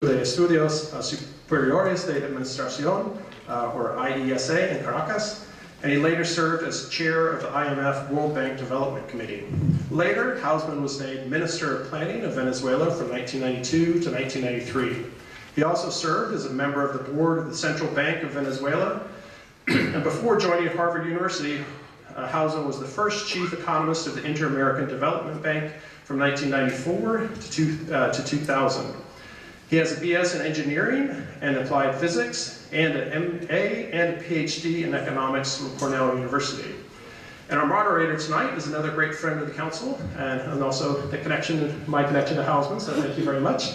de Estudios Superiores de Administración, or IESA, in Caracas, and he later served as chair of the IMF-World Bank Development Committee. Later, Hausmann was named Minister of Planning of Venezuela from 1992 to 1993. He also served as a member of the board of the Central Bank of Venezuela, and before joining Harvard University, Hausmann was the first chief economist of the Inter-American Development Bank from 1994 to 2000. He has a BS in engineering and applied physics, and an MA and a PhD in economics from Cornell University. And our moderator tonight is another great friend of the council, and also my connection to Hausmann, so thank you very much.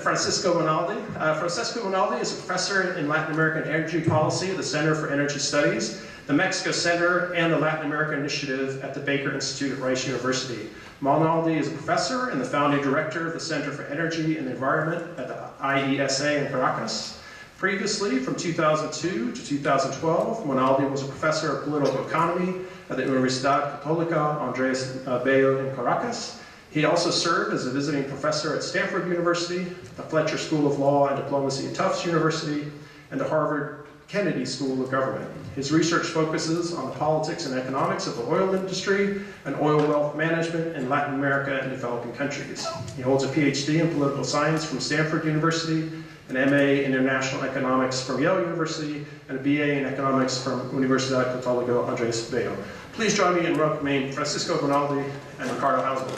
Francisco Rinaldi. Francisco Rinaldi is a professor in Latin American energy policy at the Center for Energy Studies, the Mexico Center, and the Latin American Initiative at the Baker Institute at Rice University. Rinaldi is a professor and the founding director of the Center for Energy and the Environment at the IESA in Caracas. Previously, from 2002 to 2012, Rinaldi was a professor of political economy at the Universidad Católica Andrés Bello in Caracas. He also served as a visiting professor at Stanford University, the Fletcher School of Law and Diplomacy at Tufts University, and the Harvard Kennedy School of Government. His research focuses on the politics and economics of the oil industry and oil wealth management in Latin America and developing countries. He holds a PhD in political science from Stanford University, an MA in international economics from Yale University, and a BA in economics from Universidad Católica Andrés Bello. Please join me in welcoming Francisco Rinaldi and Ricardo Hausmann.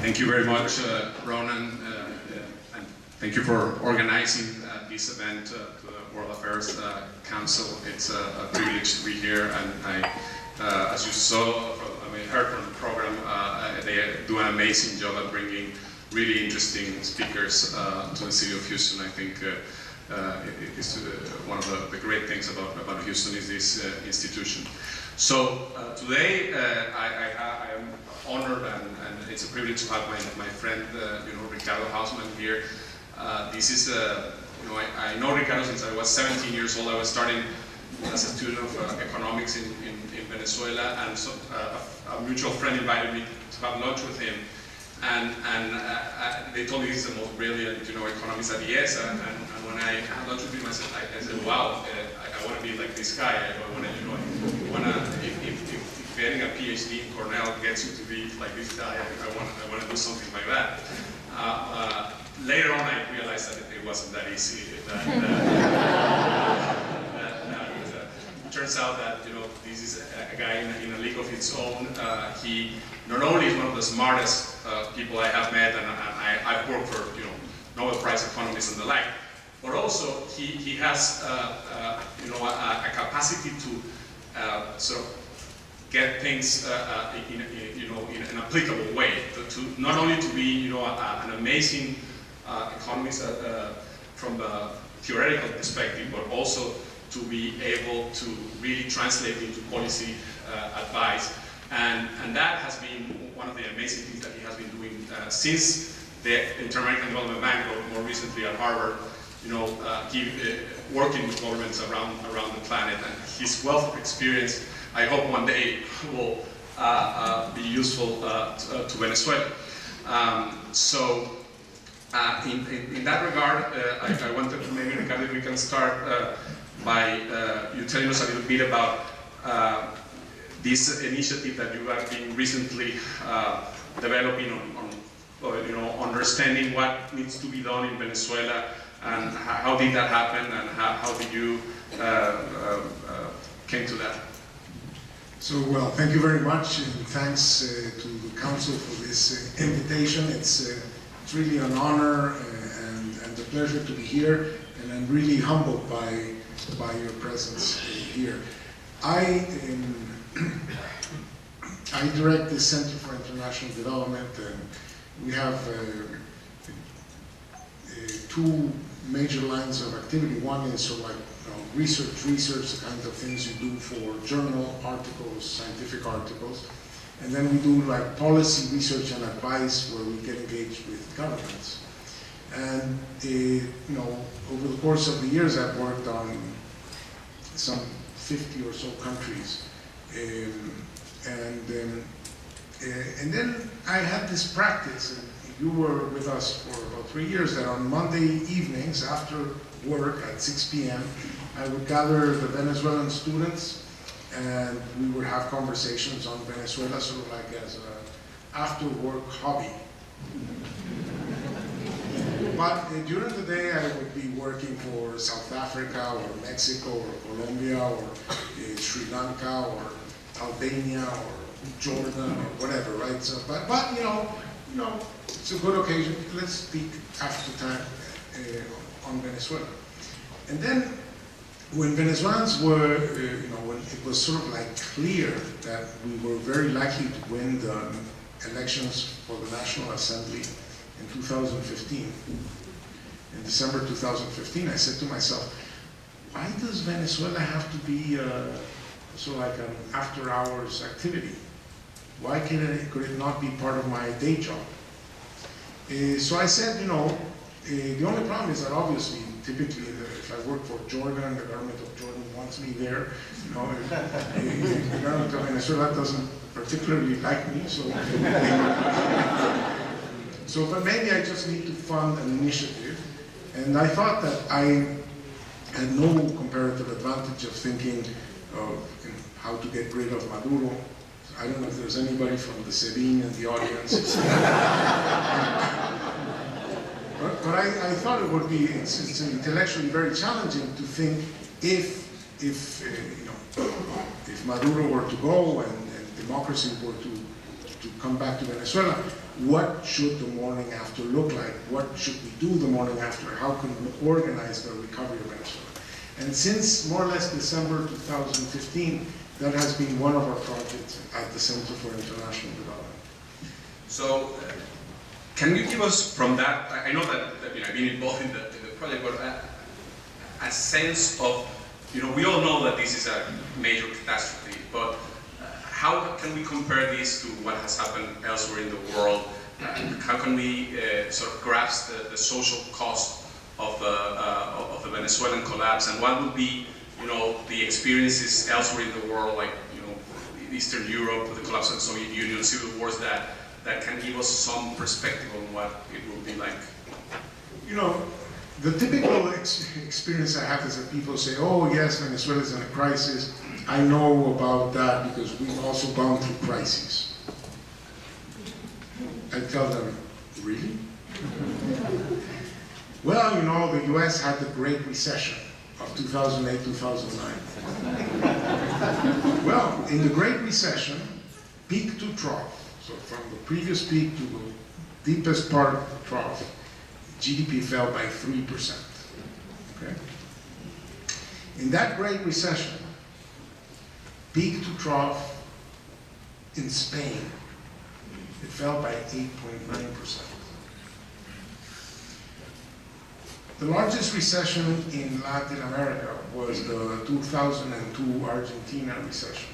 Thank you very much, Ronan, and thank you for organizing this event to the World Affairs Council. It's a privilege to be here, and as you saw, heard from the program, they do an amazing job at bringing really interesting speakers to the city of Houston. I think it's one of the great things about Houston is this institution. So today I am honored and it's a privilege to have my friend, Ricardo Hausmann here. This is, I know Ricardo since I was 17 years old. I was starting as a student of economics in Venezuela, and so a mutual friend invited me to have lunch with him. And they told me he's the most brilliant, economist at the IESA. And when I had lunch with him, I said, wow, I want to be like this guy. I want to, if getting a PhD in Cornell gets you to be like this guy, I want to do something like that. Later on, I realized that it wasn't that easy. It turns out that this is a guy in a league of his own. He not only is one of the smartest people I have met, and I've worked for Nobel Prize economists and the like, but also he has a capacity to sort of get things in an applicable way. To not only to be an amazing economist from the theoretical perspective, but also to be able to really translate into policy advice. And that has been one of the amazing things that he has been doing since the Inter-American Development Bank, or more recently at Harvard, working with governments around the planet. And his wealth of experience, I hope one day will be useful to Venezuela. In that regard, I wanted to maybe, Ricardo, if we can start by you telling us a little bit about this initiative that you have been recently developing on understanding what needs to be done in Venezuela, and how did that happen, and how did you came to that? So, well, thank you very much, and thanks to the Council for this invitation. It's really an honor and a pleasure to be here, and I'm really humbled by your presence here. I direct the Center for International Development, and we have two major lines of activity. One is sort of like research, the kinds of things you do for journal articles, scientific articles. And then we do like policy research and advice, where we get engaged with governments. And over the course of the years, I've worked on some 50 or so countries. And then I had this practice, and you were with us for about 3 years, that on Monday evenings after work at 6 p.m., I would gather the Venezuelan students and we would have conversations on Venezuela, sort of like as an after-work hobby. But during the day, I would be working for South Africa or Mexico or Colombia or Sri Lanka or Albania or Jordan or whatever, right? So, but it's a good occasion. Let's speak after time on Venezuela. And then, when Venezuelans were, when it was sort of like clear that we were very likely to win the elections for the National Assembly in 2015, in December 2015, I said to myself, why does Venezuela have to be sort of like an after-hours activity? Why could it not be part of my day job? So I said, the only problem is that obviously, typically, if I work for Jordan, the government of Jordan wants me there. The government of Venezuela doesn't particularly like me, but maybe I just need to fund an initiative. And I thought that I had no comparative advantage of thinking of how to get rid of Maduro. I don't know if there's anybody from the SEBIN in the audience. But I thought it would be, it's intellectually very challenging to think if Maduro were to go and democracy were to come back to Venezuela, what should the morning after look like? What should we do the morning after? How can we organize the recovery of Venezuela? And since more or less December 2015, that has been one of our projects at the Center for International Development. So, can you give us from that, I know that I've been involved in the project, but a sense of, we all know that this is a major catastrophe, but how can we compare this to what has happened elsewhere in the world? How can we sort of grasp the social cost of the Venezuelan collapse, and what would be, the experiences elsewhere in the world, like, Eastern Europe, the collapse of the Soviet Union, civil wars, that can give us some perspective on what it will be like? The typical experience I have is that people say, oh yes, Venezuela is in a crisis. I know about that because we've also gone through crises. I tell them, really? Well, the US had the Great Recession of 2008-2009. Well, in the Great Recession, peak to trough, so from the previous peak to the deepest part of the trough, GDP fell by 3%. Okay? In that Great Recession, peak to trough in Spain, it fell by 8.9%. The largest recession in Latin America was the 2002 Argentina recession,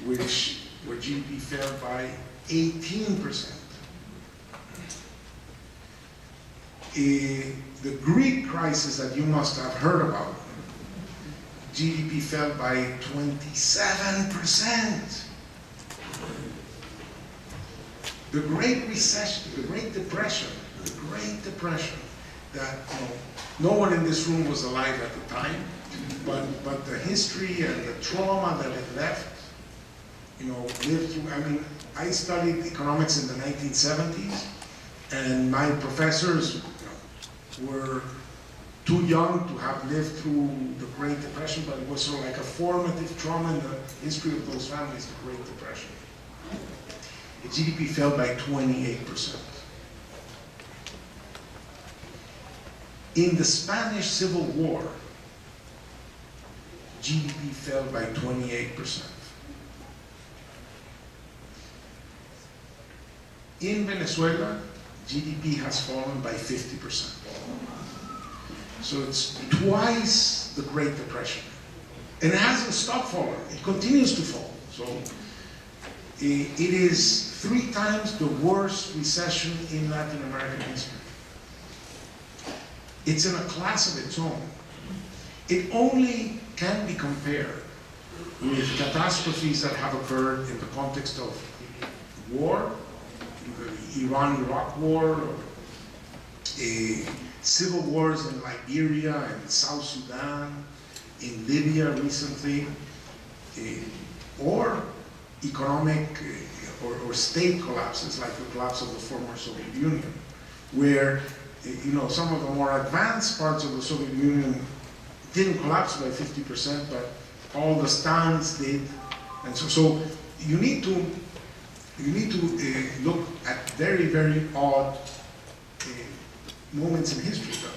where GDP fell by 18%. The Greek crisis that you must have heard about, GDP fell by 27%. The Great Recession, the Great Depression, that no one in this room was alive at the time, but the history and the trauma that it left, lived through. I studied economics in the 1970s, and my professors were too young to have lived through the Great Depression, but it was sort of like a formative trauma in the history of those families, the Great Depression. The GDP fell by 28%. In the Spanish Civil War, GDP fell by 28%. In Venezuela, GDP has fallen by 50%. So it's twice the Great Depression. And it hasn't stopped falling, it continues to fall. So it is 3 times the worst recession in Latin American history. It's in a class of its own. It only can be compared with catastrophes that have occurred in the context of war, the Iran-Iraq war, or civil wars in Liberia and South Sudan, in Libya recently, or economic or state collapses like the collapse of the former Soviet Union, where some of the more advanced parts of the Soviet Union didn't collapse by 50%, but all the stands did. And so you need to look at very, very odd moments in history. The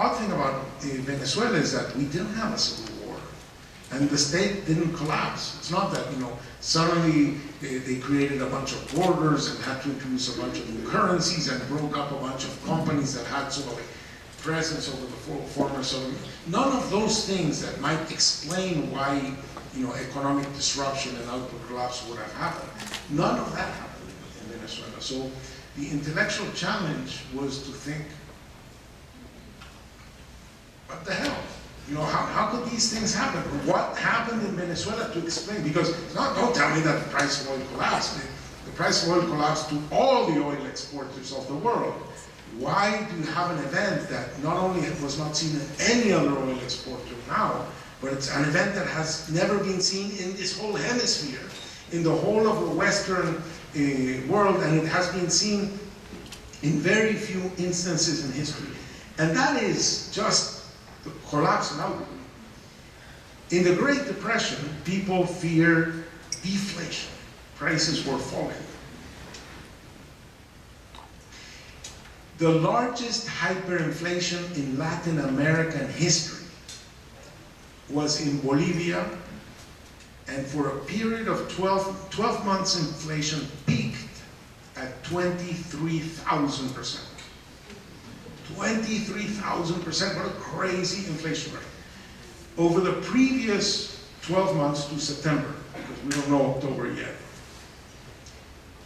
odd thing about Venezuela is that we didn't have a civil war, and the state didn't collapse. It's not that suddenly they created a bunch of borders and had to introduce a bunch of new currencies and broke up a bunch of companies that had sort of a presence over the former Soviet. None of those things that might explain why economic disruption and output collapse would have happened. None of that happened in Venezuela. So the intellectual challenge was to think, what the hell? How could these things happen? What happened in Venezuela to explain? Because don't tell me that the price of oil collapsed. The price of oil collapsed to all the oil exporters of the world. Why do you have an event that not only was not seen in any other oil exporter now, but it's an event that has never been seen in this whole hemisphere, in the whole of the Western world, and it has been seen in very few instances in history. And that is just the collapse in output. In the Great Depression, people feared deflation. Prices were falling. The largest hyperinflation in Latin American history was in Bolivia, and for a period of 12 months, inflation peaked at 23,000%. 23,000%, what a crazy inflation rate. Over the previous 12 months to September, because we don't know October yet,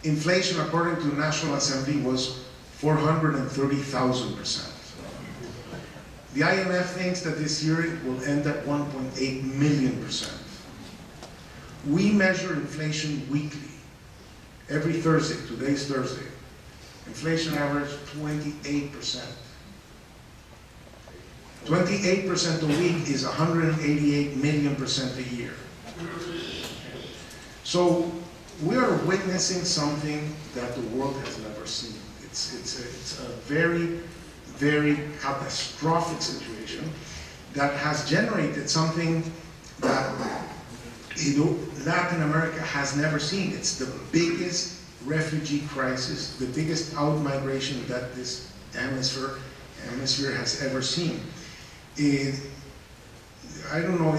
inflation, according to the National Assembly, was 430,000%. The IMF thinks that this year it will end at 1.8 million%. We measure inflation weekly. Every Thursday, today's Thursday, inflation averaged 28%. 28% a week is 188 million% a year. So we are witnessing something that the world has never seen. It's a very, very catastrophic situation that has generated something that Latin America has never seen. It's the biggest refugee crisis, the biggest out-migration that this hemisphere has ever seen. I don't know,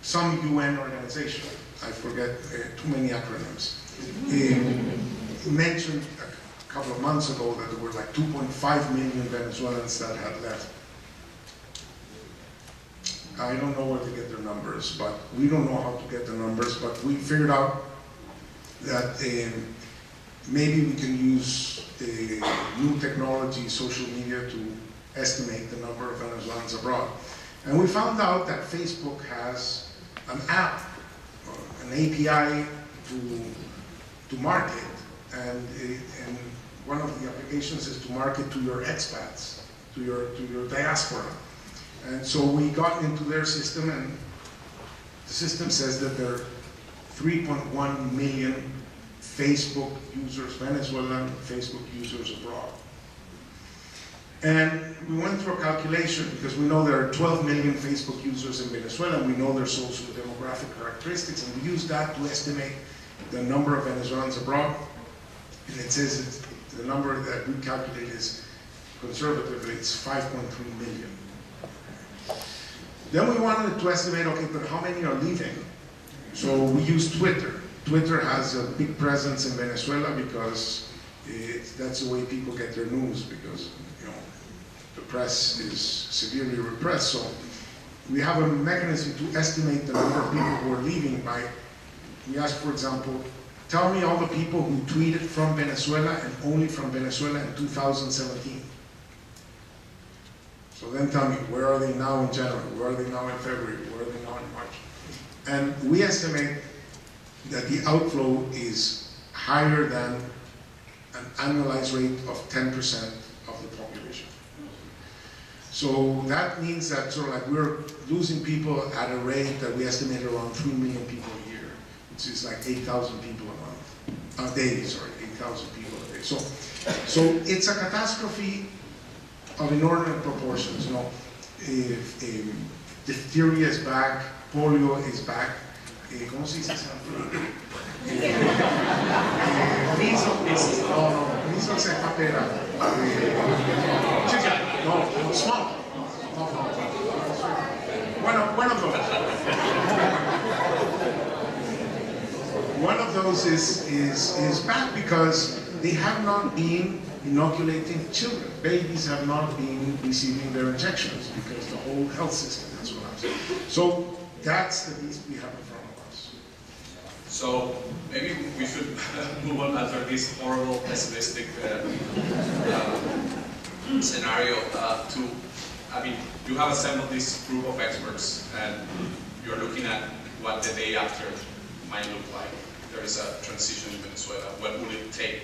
some UN organization, I forget, too many acronyms, mentioned a couple of months ago that there were like 2.5 million Venezuelans that had left. I don't know where to get their numbers, but we don't know how to get the numbers, but we figured out that maybe we can use new technology, social media, to estimate the number of Venezuelans abroad. And we found out that Facebook has an app, an API to market, and one of the applications is to market to your expats, to your diaspora. And so we got into their system, and the system says that there are 3.1 million Facebook users, Venezuelan Facebook users abroad. And we went through a calculation because we know there are 12 million Facebook users in Venezuela, and we know their socio-demographic characteristics, and we used that to estimate the number of Venezuelans abroad. And it says that the number that we calculate is conservatively, it's 5.3 million. Then we wanted to estimate, okay, but how many are leaving? So we used Twitter. Twitter has a big presence in Venezuela because that's the way people get their news, because the press is severely repressed. So we have a mechanism to estimate the number of people who are leaving by, we ask, for example, Tell me all the people who tweeted from Venezuela and only from Venezuela in 2017. So then tell me, where are they now in January? Where are they now in February? Where are they now in March? And we estimate that the outflow is higher than an annualized rate of 10% of the population. So that means that sort of like we're losing people at a rate that we estimate around 3 million people a year, which is like 8,000 people a month, a day, sorry, 8,000 people a day. So it's a catastrophe of inordinate proportions. You know, if diphtheria is back, polio is back. ¿Cómo se dice eso? Measles en papera. No, small. One of those. One of those is back because they have not been inoculating children. Babies have not been receiving their injections because the whole health system, that's what I'm saying. So that's the beast we have in front of us. So maybe we should move on after this horrible, pessimistic scenario to, I mean, you have assembled this group of experts and you're looking at what the day after might look like. There is a transition in Venezuela. What will it take?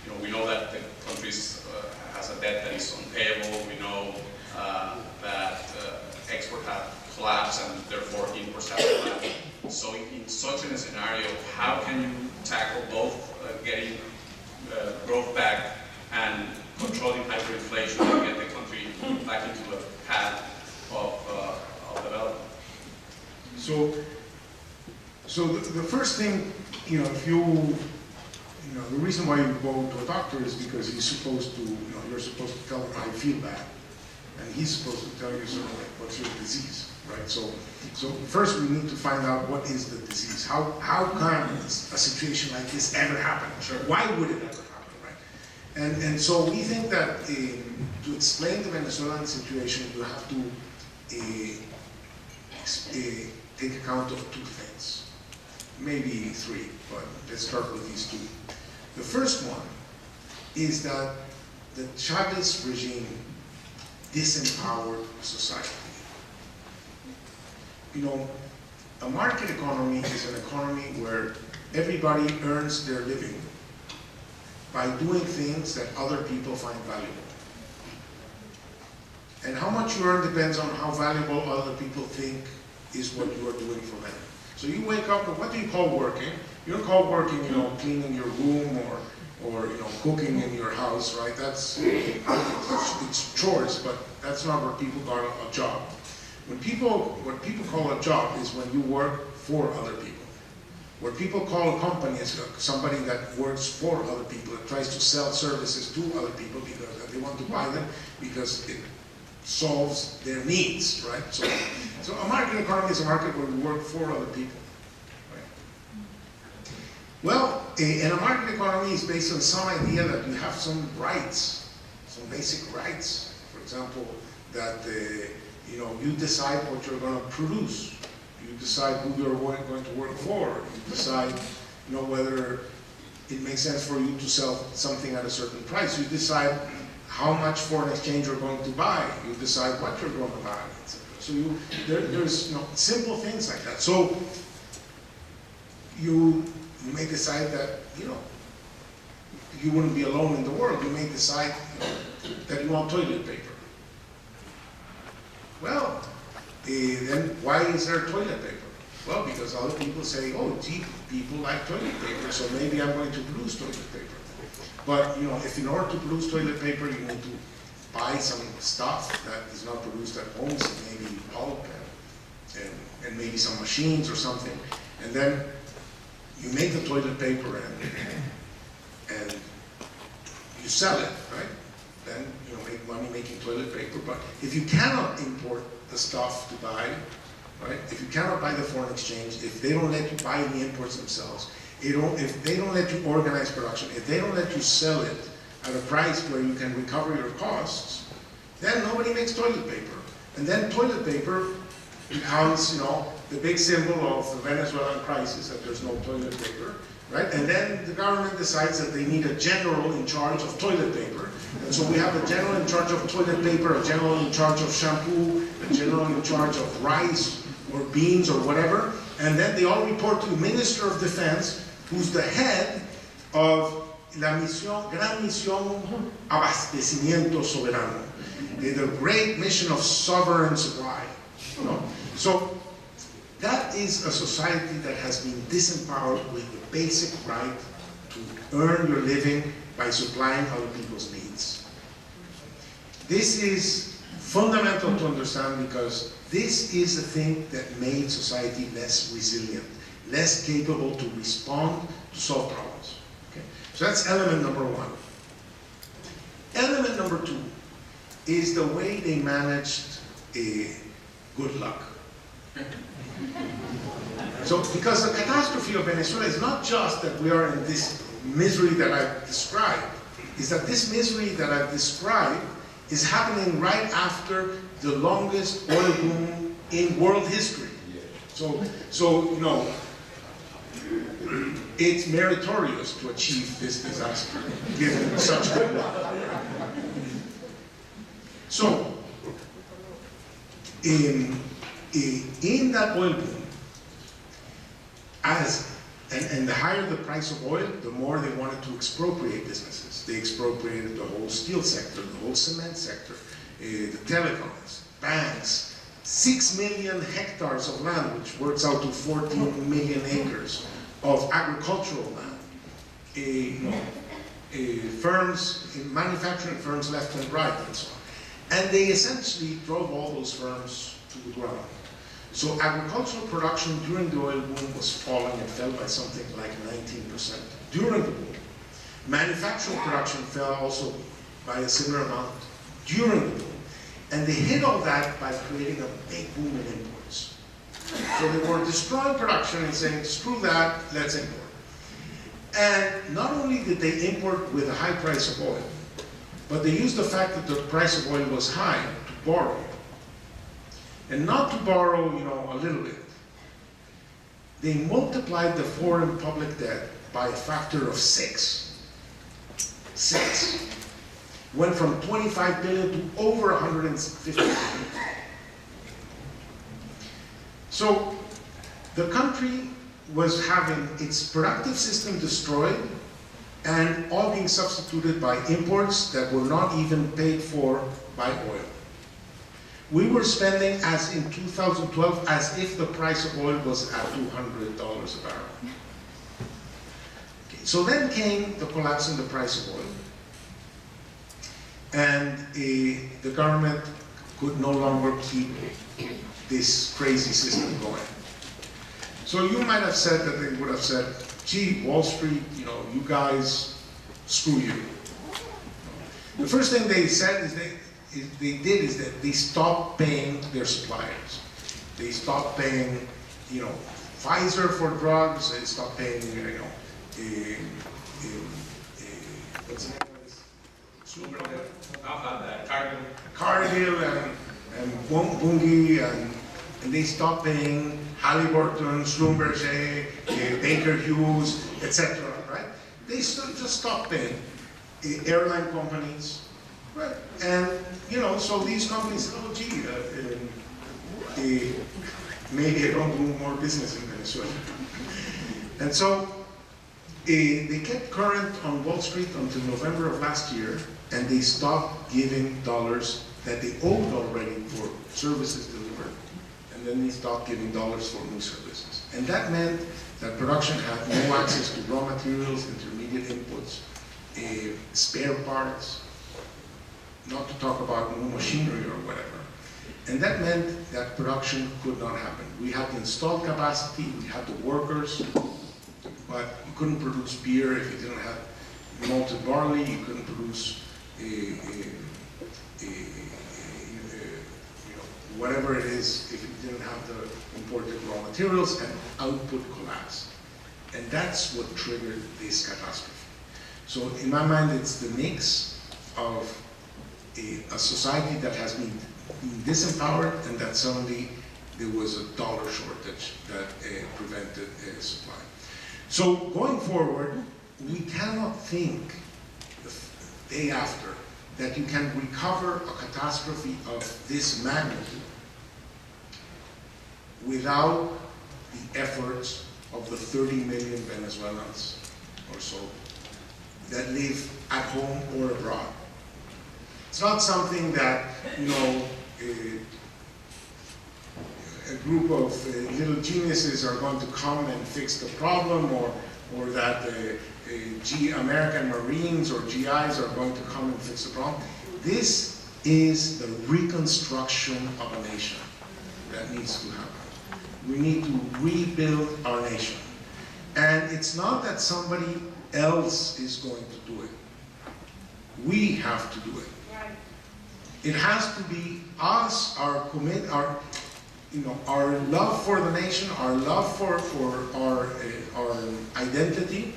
You know, we know that the country has a debt that is unpayable. We know that exports have collapsed and therefore imports have collapsed. So in such a scenario, how can you tackle both getting growth back and controlling hyperinflation and get the country back into a path of development? So the first thing, you know, if you know, the reason why you go to a doctor is because he's supposed to, you know, you're supposed to tell him how you feel bad. And he's supposed to tell you sort of like, what's your disease, right? So first we need to find out what is the disease. How can a situation like this ever happen? Sure. Why would it ever happen, right? And so we think that to explain the Venezuelan situation, you have to take account of two things. Maybe three, but let's start with these two. The first one is that the Chavez regime disempowered society. You know, a market economy is an economy where everybody earns their living by doing things that other people find valuable. And how much you earn depends on how valuable other people think is what you are doing for them. So you wake up, and what do you call working? You don't call working, you know, cleaning your room or you know, cooking in your house, right? That's it's chores, but that's not what people call a job. What people call a job is when you work for other people. What people call a company is somebody that works for other people, that tries to sell services to other people because they want to buy them because it solves their needs, right? So a market economy is a market where we work for other people, right? Well, and a market economy is based on some idea that you have some rights, some basic rights. For example, that you know, you decide what you're going to produce. You decide who you're going to work for. You decide, you know, whether it makes sense for you to sell something at a certain price. You decide how much foreign exchange you're going to buy. You decide what you're going to buy, etc. So there's, you know, simple things like that. So you may decide that, you know, you wouldn't be alone in the world. You may decide, you know, that you want toilet paper. Well, then why is there toilet paper? Well, because other people say, oh, gee, people like toilet paper, so maybe I'm going to produce toilet paper. But, you know, if in order to produce toilet paper, you need to buy some stuff that is not produced at home, so maybe pulp and maybe some machines or something. And then you make the toilet paper and you sell it, right? Then you know, make money making toilet paper. But if you cannot import the stuff to buy, right? If you cannot buy the foreign exchange, if they don't let you buy the imports themselves, if they don't let you organize production, if they don't let you sell it at a price where you can recover your costs, then nobody makes toilet paper. And then toilet paper becomes, the big symbol of the Venezuelan crisis, that there's no toilet paper, right? And then the government decides that they need a general in charge of toilet paper. And so we have a general in charge of toilet paper, a general in charge of shampoo, a general in charge of rice or beans or whatever. And then they all report to the Minister of Defense, who's the head of la misión, gran misión abastecimiento soberano, the great mission of sovereign supply. So that is a society that has been disempowered with the basic right to earn your living by supplying other people's needs. This is fundamental to understand, because this is the thing that made society less resilient, less capable to respond to solve problems. Okay? So that's element number one. Element number two is the way they managed good luck. So, because the catastrophe of Venezuela is not just that we are in this misery that I've described, is that this misery that I've described is happening right after the longest oil boom in world history. So it's meritorious to achieve this disaster, given such good luck. So, in that oil boom, and the higher the price of oil, the more they wanted to expropriate businesses. They expropriated the whole steel sector, the whole cement sector, the telecoms, banks, 6 million hectares of land, which works out to 14 million acres of agricultural land, firms, manufacturing firms left and right, and so on. And they essentially drove all those firms to the ground. So agricultural production during the oil boom was falling. It fell by something like 19% during the boom. Manufacturing production fell also by a similar amount during the boom. And they hid all that by creating a big boom in imports. So they were destroying production and saying, screw that, let's import. And not only did they import with a high price of oil, but they used the fact that the price of oil was high to borrow. And not to borrow, a little bit. They multiplied the foreign public debt by a factor of 6. 6. Went from 25 billion to over 150 billion. So the country was having its productive system destroyed and all being substituted by imports that were not even paid for by oil. We were spending, as in 2012, as if the price of oil was at $200 a barrel. Okay, so then came the collapse in the price of oil. And the government could no longer keep this crazy system going. So you might have said that they would have said, gee, Wall Street, you guys, screw you. The first thing they said is that they stopped paying their suppliers. They stopped paying, Pfizer for drugs. They stopped paying, what's the name of this? Cargill and Bunge, and they stopped paying Halliburton, Schlumberger, Baker Hughes, etc. Right? They just stopped paying airline companies. Right, and so these companies, oh gee, maybe I don't do more business in Venezuela. And so they kept current on Wall Street until November of last year, and they stopped giving dollars that they owed already for services delivered, and then they stopped giving dollars for new services. And that meant that production had no access to raw materials, intermediate inputs, spare parts, not to talk about new machinery or whatever. And that meant that production could not happen. We had the installed capacity, we had the workers, but you couldn't produce beer if you didn't have malted barley, you couldn't produce whatever it is if you didn't have the imported raw materials, and output collapsed. And that's what triggered this catastrophe. So in my mind, it's the mix of a society that has been disempowered and that suddenly there was a dollar shortage that prevented supply. So going forward, we cannot think the day after that you can recover a catastrophe of this magnitude without the efforts of the 30 million Venezuelans or so that live at home or abroad. It's not something that, you know, a group of little geniuses are going to come and fix the problem, or that American Marines or GIs are going to come and fix the problem. This is the reconstruction of a nation that needs to happen. We need to rebuild our nation. And it's not that somebody else is going to do it. We have to do it. It has to be us, our love for the nation, our love for our identity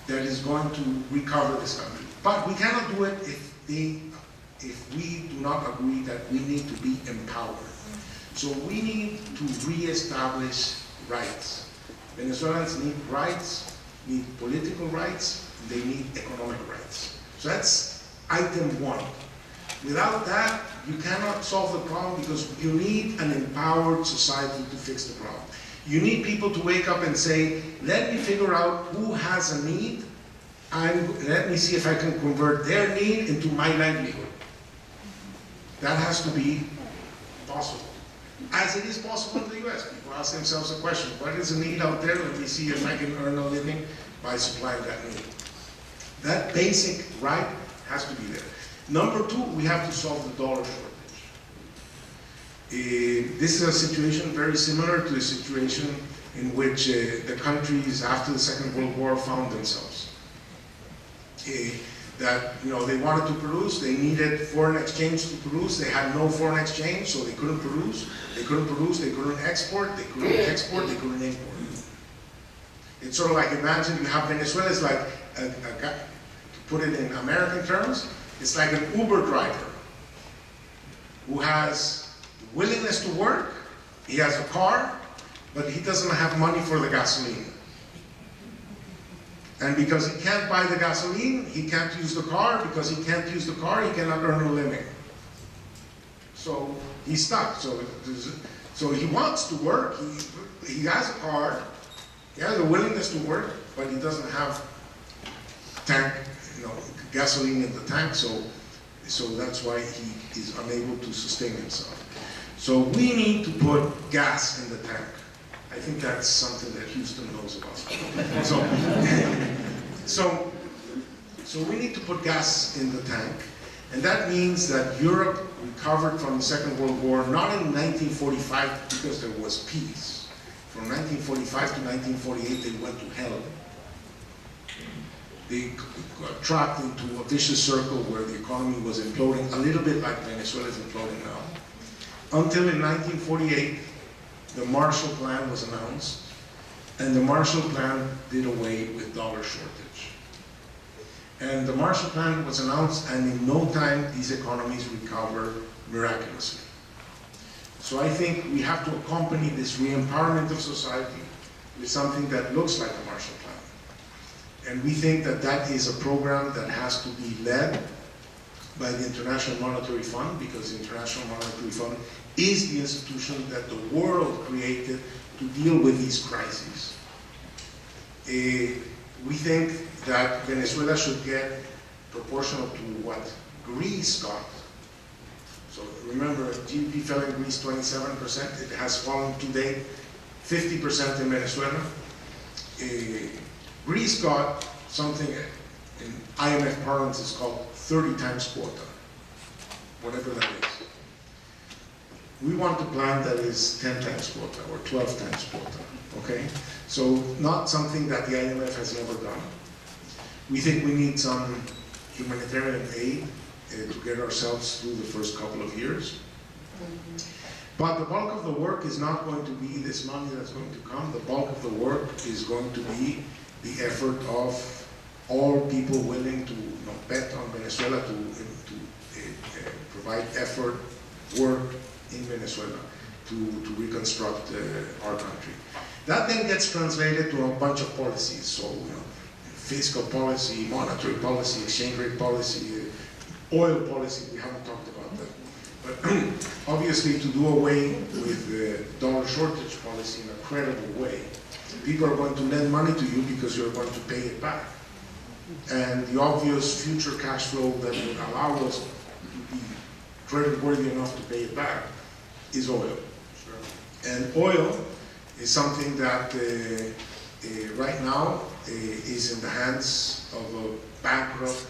that is going to recover this country. But we cannot do it if we do not agree that we need to be empowered. So we need to re-establish rights. Venezuelans need rights, need political rights, they need economic rights. So that's item one. Without that, you cannot solve the problem because you need an empowered society to fix the problem. You need people to wake up and say, let me figure out who has a need, and let me see if I can convert their need into my livelihood. That has to be possible. As it is possible in the US. People ask themselves a question, what is the need out there? Let me see if I can earn a living by supplying that need. That basic right has to be there. Number two, we have to solve the dollar shortage. This is a situation very similar to the situation in which the countries after the Second World War found themselves. That they wanted to produce, they needed foreign exchange to produce, they had no foreign exchange, so they couldn't produce, they couldn't export, they couldn't import. It's sort of like, imagine you have Venezuela, it's like, to put it in American terms, it's like an Uber driver who has the willingness to work, he has a car, but he doesn't have money for the gasoline. And because he can't buy the gasoline, he can't use the car. Because he can't use the car, he cannot earn a living. So he's stuck. So he wants to work, he has a car, he has a willingness to work, but he doesn't have gasoline in the tank, so that's why he is unable to sustain himself. So we need to put gas in the tank. I think that's something that Houston knows about. So we need to put gas in the tank, and that means that Europe recovered from the Second World War, not in 1945 because there was peace. From 1945 to 1948, they went to hell. They got trapped into a vicious circle where the economy was imploding, a little bit like Venezuela is imploding now. Until in 1948, the Marshall Plan was announced, and the Marshall Plan did away with dollar shortage. And the Marshall Plan was announced, and in no time, these economies recovered miraculously. So I think we have to accompany this re-empowerment of society with something that looks like a Marshall Plan. And we think that that is a program that has to be led by the International Monetary Fund, because the International Monetary Fund is the institution that the world created to deal with these crises. We think that Venezuela should get proportional to what Greece got. So remember, GDP fell in Greece 27%. It has fallen today 50% in Venezuela. Greece got something in IMF parlance is called 30 times quota, whatever that is. We want a plan that is 10 times quota or 12 times quota, okay? So not something that the IMF has never done. We think we need some humanitarian aid to get ourselves through the first couple of years. But the bulk of the work is not going to be this money that's going to come. The bulk of the work is going to be the effort of all people willing to bet on Venezuela to provide effort, work in Venezuela. to reconstruct our country. That then gets translated to a bunch of policies. So, fiscal policy, monetary policy, exchange rate policy, oil policy. We haven't talked about that. But obviously, to do away with the dollar shortage policy in a credible way, people are going to lend money to you because you're going to pay it back. And the obvious future cash flow that would allow us to be creditworthy enough to pay it back is oil. Sure. And oil is something that right now is in the hands of a bankrupt,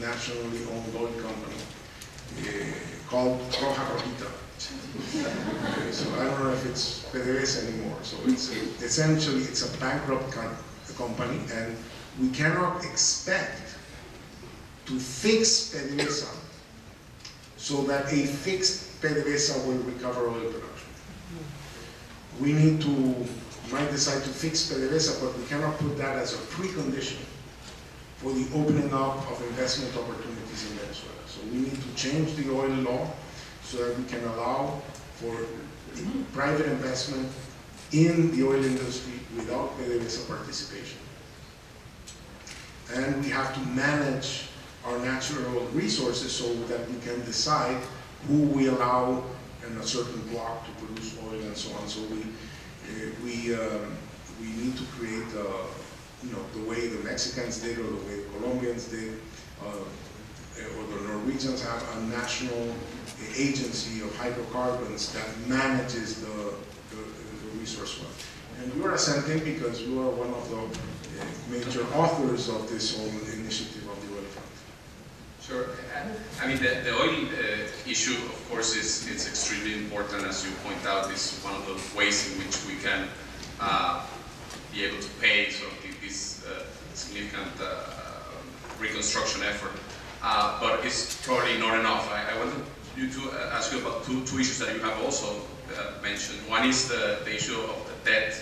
nationally owned oil company called Roja Rojita. So I don't know if it's PDVSA anymore. So it's essentially it's a bankrupt company, and we cannot expect to fix PDVSA so that a fixed PDVSA will recover oil production. We need to, might decide to fix PDVSA, but we cannot put that as a precondition for the opening up of investment opportunities in Venezuela. So we need to change the oil law so that we can allow for private investment in the oil industry without PDVSA participation. And we have to manage our natural resources so that we can decide who we allow in a certain block to produce oil and so on. So we need to create, the way the Mexicans did or the way the Colombians did, or the Norwegians have a national agency of hydrocarbons that manages the resource well. And you are assenting because you are one of the major authors of this whole initiative of the oil fund. Sure. I mean, the oil issue, of course, it's extremely important. As you point out, it's one of the ways in which we can be able to pay sort of this significant reconstruction effort. But it's probably not enough. I wanted you to ask you about two issues that you have also mentioned. One is the issue of the debt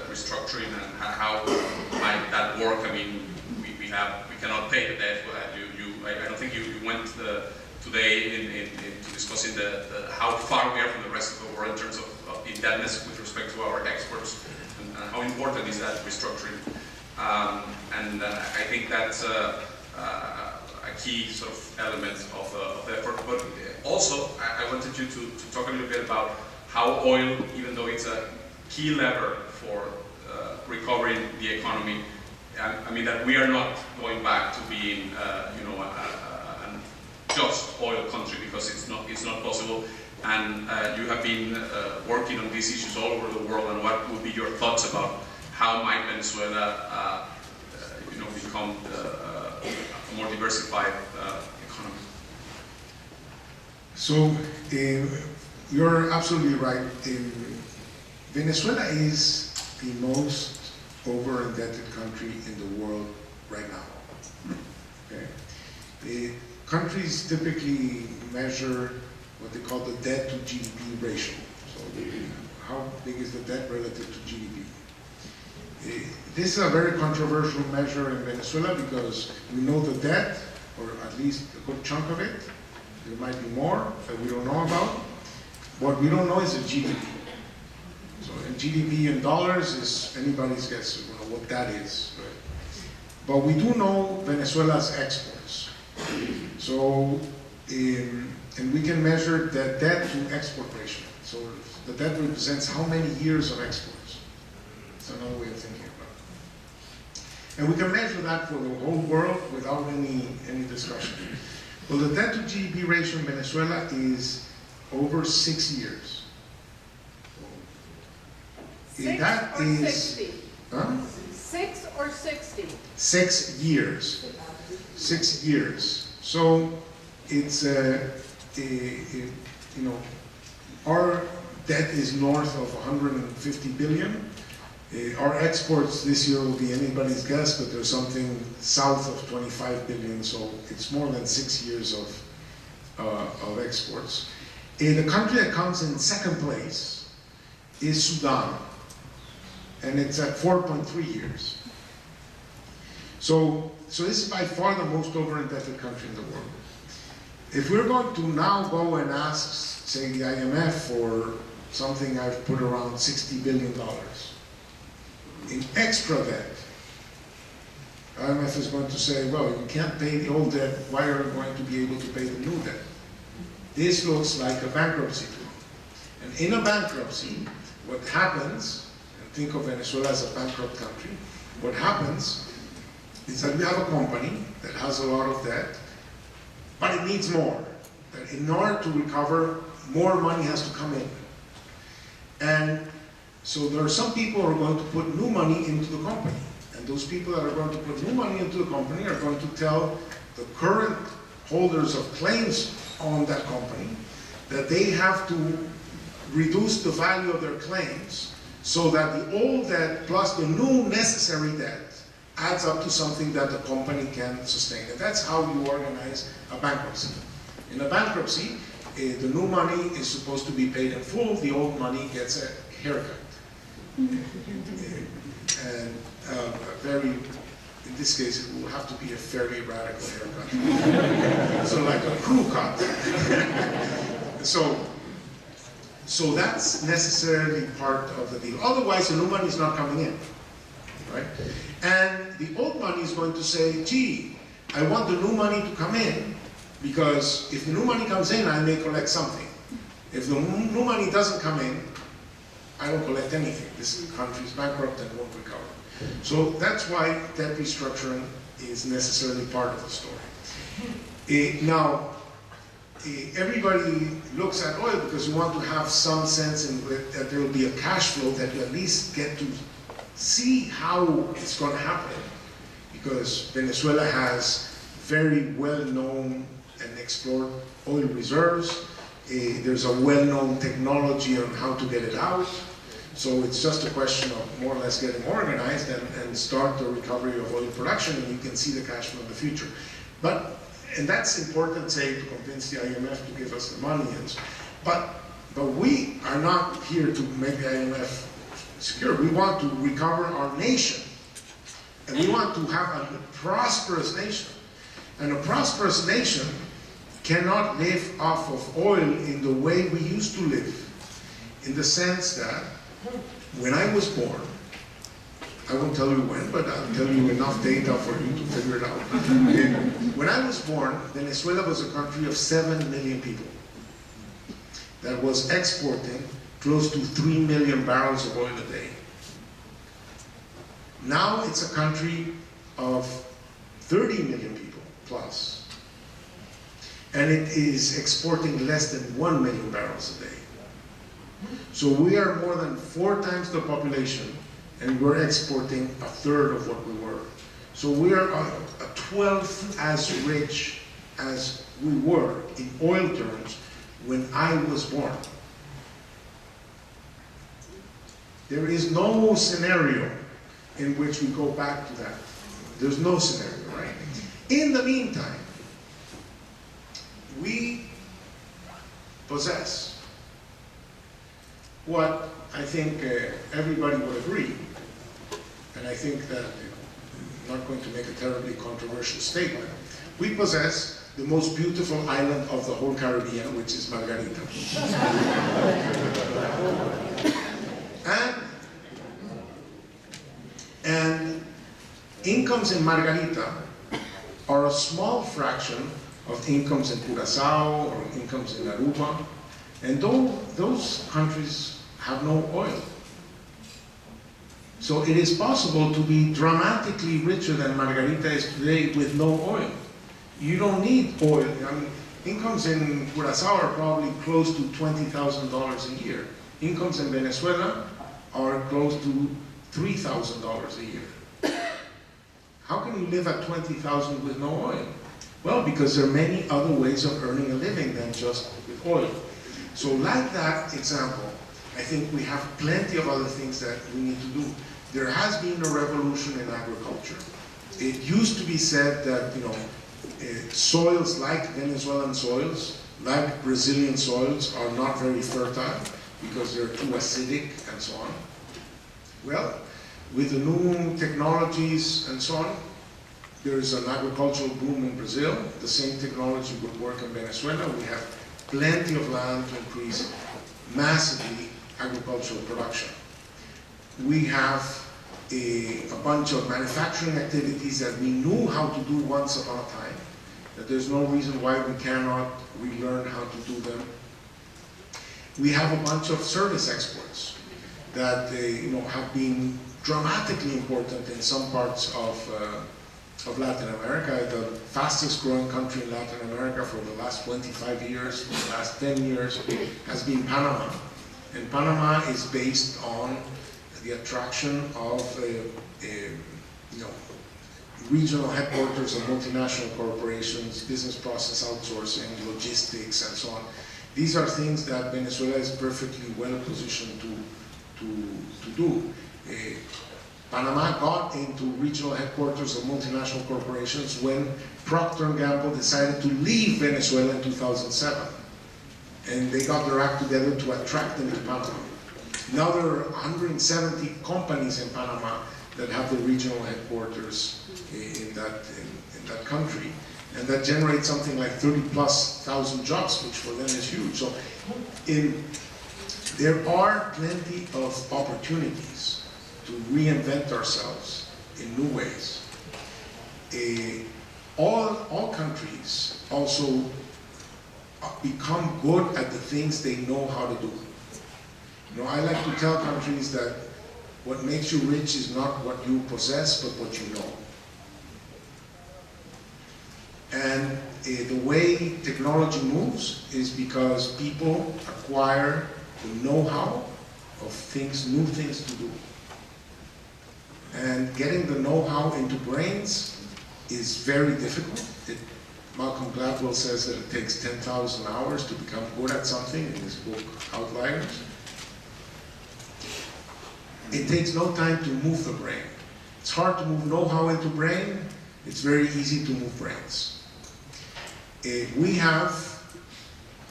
restructuring and how might that work. I mean, we cannot pay the debt. I don't think you went today into discussing how far we are from the rest of the world in terms of indebtedness with respect to our exports, and how important is that restructuring. I think that's a key sort of element of the effort. But also, I wanted you to talk a little bit about how oil, even though it's a key lever for recovering the economy, I mean that we are not going back to being, a just oil country, because it's not possible. And you have been working on these issues all over the world. And what would be your thoughts about how might Venezuela, become a more diversified economy? So you're absolutely right. Venezuela is the most over-indebted country in the world right now. Okay? The countries typically measure what they call the debt to GDP ratio. So how big is the debt relative to GDP? This is a very controversial measure in Venezuela because we know the debt, or at least a good chunk of it. There might be more that we don't know about. What we don't know is the GDP. So in GDP in dollars is anybody's guess what that is. Right? But we do know Venezuela's exports. So, and we can measure the debt to export ratio. So the debt represents how many years of exports. That's another way of thinking about it. And we can measure that for the whole world without any discussion. Well, the debt to GDP ratio in Venezuela is over 6 years. 6 that or is 60? Huh? 6 or 60? 6 years. 6 years. So it's our debt is north of 150 billion. Our exports this year will be anybody's guess, but there's something south of 25 billion. So it's more than 6 years of exports. The country that comes in second place is Sudan, and it's at 4.3 years. So this is by far the most over-indebted country in the world. If we're going to now go and ask, say, the IMF for something I've put around $60 billion in extra debt. IMF is going to say, well, you can't pay the old debt, why are you going to be able to pay the new debt? This looks like a bankruptcy to me. And in a bankruptcy, what happens, and think of Venezuela as a bankrupt country, what happens is that we have a company that has a lot of debt, but it needs more. That in order to recover, more money has to come in. And so there are some people who are going to put new money into the company. And those people that are going to put new money into the company are going to tell the current holders of claims on that company that they have to reduce the value of their claims so that the old debt plus the new necessary debt adds up to something that the company can sustain. And that's how you organize a bankruptcy. In a bankruptcy, the new money is supposed to be paid in full, the old money gets a haircut. And in this case, it will have to be a fairly radical haircut. So like a crew cut. So that's necessarily part of the deal. Otherwise, the new money is not coming in, right? And the old money is going to say, gee, I want the new money to come in because if the new money comes in, I may collect something. If the new money doesn't come in, I don't collect anything. This country is bankrupt and won't recover. So that's why debt restructuring is necessarily part of the story. Now, everybody looks at oil because you want to have some sense in that there will be a cash flow that you at least get to see how it's going to happen. Because Venezuela has very well-known and explored oil reserves. There's a well-known technology on how to get it out. So it's just a question of more or less getting organized and start the recovery of oil production, and you can see the cash flow in the future. And that's important, say, to convince the IMF to give us the money. But we are not here to make the IMF secure. We want to recover our nation. And we want to have a prosperous nation. And a prosperous nation cannot live off of oil in the way we used to live. In the sense that when I was born, I won't tell you when, but I'll tell you enough data for you to figure it out. When I was born, Venezuela was a country of 7 million people that was exporting close to 3 million barrels of oil a day. Now it's a country of 30 million people plus, and it is exporting less than 1 million barrels a day. So we are more than 4 times the population, and we're exporting a third of what we were. So we are a 12th as rich as we were in oil terms when I was born. There is no scenario in which we go back to that. There's no scenario, right? In the meantime, we possess what I think everybody would agree, and I think that I'm not going to make a terribly controversial statement, we possess the most beautiful island of the whole Caribbean, which is Margarita. And incomes in Margarita are a small fraction of incomes in Curaçao or incomes in Aruba, and those countries have no oil. So it is possible to be dramatically richer than Margarita is today with no oil. You don't need oil. I mean, incomes in Curaçao are probably close to $20,000 a year. Incomes in Venezuela are close to $3,000 a year. How can you live at 20,000 with no oil? Well, because there are many other ways of earning a living than just with oil. So like that example, I think we have plenty of other things that we need to do. There has been a revolution in agriculture. It used to be said that, soils like Venezuelan soils, like Brazilian soils, are not very fertile because they're too acidic and so on. Well, with the new technologies and so on, there is an agricultural boom in Brazil. The same technology would work in Venezuela. We have plenty of land to increase massively agricultural production. We have a bunch of manufacturing activities that we knew how to do once upon a time, that there's no reason why we cannot relearn how to do them. We have a bunch of service exports that have been dramatically important in some parts of Latin America. The fastest growing country in Latin America for the last 25 years, for the last 10 years, has been Panama. And Panama is based on the attraction of regional headquarters of multinational corporations, business process outsourcing, logistics, and so on. These are things that Venezuela is perfectly well positioned to do. Panama got into regional headquarters of multinational corporations when Procter & Gamble decided to leave Venezuela in 2007. And they got their act together to attract them to Panama. Now there are 170 companies in Panama that have the regional headquarters in that country, and that generates something like 30,000+ jobs, which for them is huge. So there are plenty of opportunities to reinvent ourselves in new ways. All countries also become good at the things they know how to do. I like to tell countries that what makes you rich is not what you possess, but what you know. And the way technology moves is because people acquire the know-how of things, new things to do. And getting the know-how into brains is very difficult. Malcolm Gladwell says that it takes 10,000 hours to become good at something in his book, Outliers. It takes no time to move the brain. It's hard to move know-how into brain. It's very easy to move brains. We have,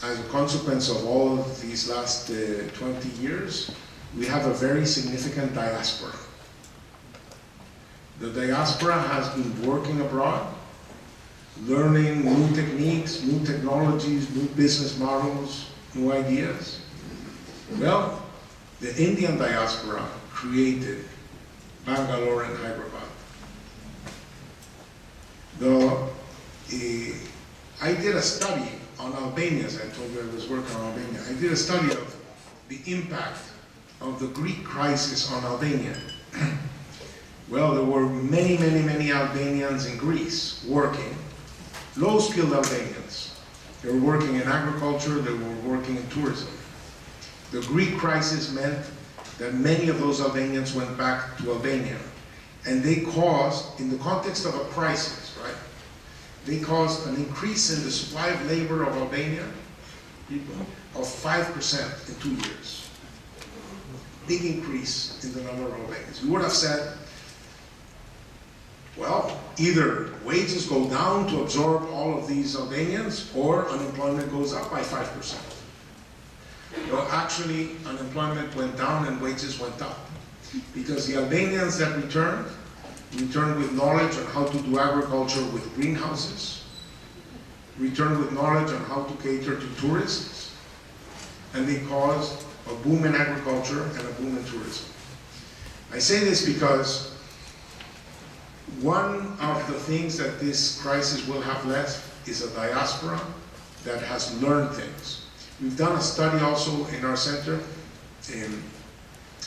as a consequence of all of these last 20 years, we have a very significant diaspora. The diaspora has been working abroad, learning new techniques, new technologies, new business models, new ideas. Well, the Indian diaspora created Bangalore and Hyderabad. I did a study on Albania, as I told you I was working on Albania. I did a study of the impact of the Greek crisis on Albania. Well, there were many, many, many Albanians in Greece working, low-skilled Albanians. They were working in agriculture, they were working in tourism. The Greek crisis meant that many of those Albanians went back to Albania. And they caused, in the context of a crisis, right? They caused an increase in the supply of labor of Albania, people, of 5% in 2 years. Big increase in the number of Albanians. You would have said, well, either wages go down to absorb all of these Albanians, or unemployment goes up by 5%. Well, actually, unemployment went down and wages went up. Because the Albanians that returned with knowledge on how to do agriculture with greenhouses, returned with knowledge on how to cater to tourists, and they caused a boom in agriculture and a boom in tourism. I say this because one of the things that this crisis will have left is a diaspora that has learned things. We've done a study also in our center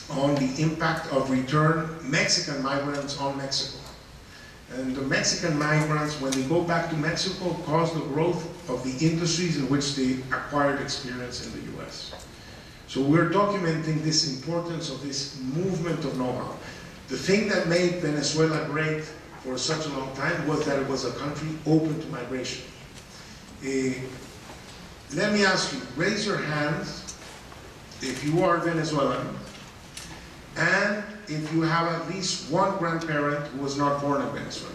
on the impact of return Mexican migrants on Mexico. And the Mexican migrants, when they go back to Mexico, cause the growth of the industries in which they acquired experience in the US. So we're documenting this importance of this movement of know-how. The thing that made Venezuela great for such a long time was that it was a country open to migration. Let me ask you, raise your hands if you are Venezuelan and if you have at least one grandparent who was not born in Venezuela.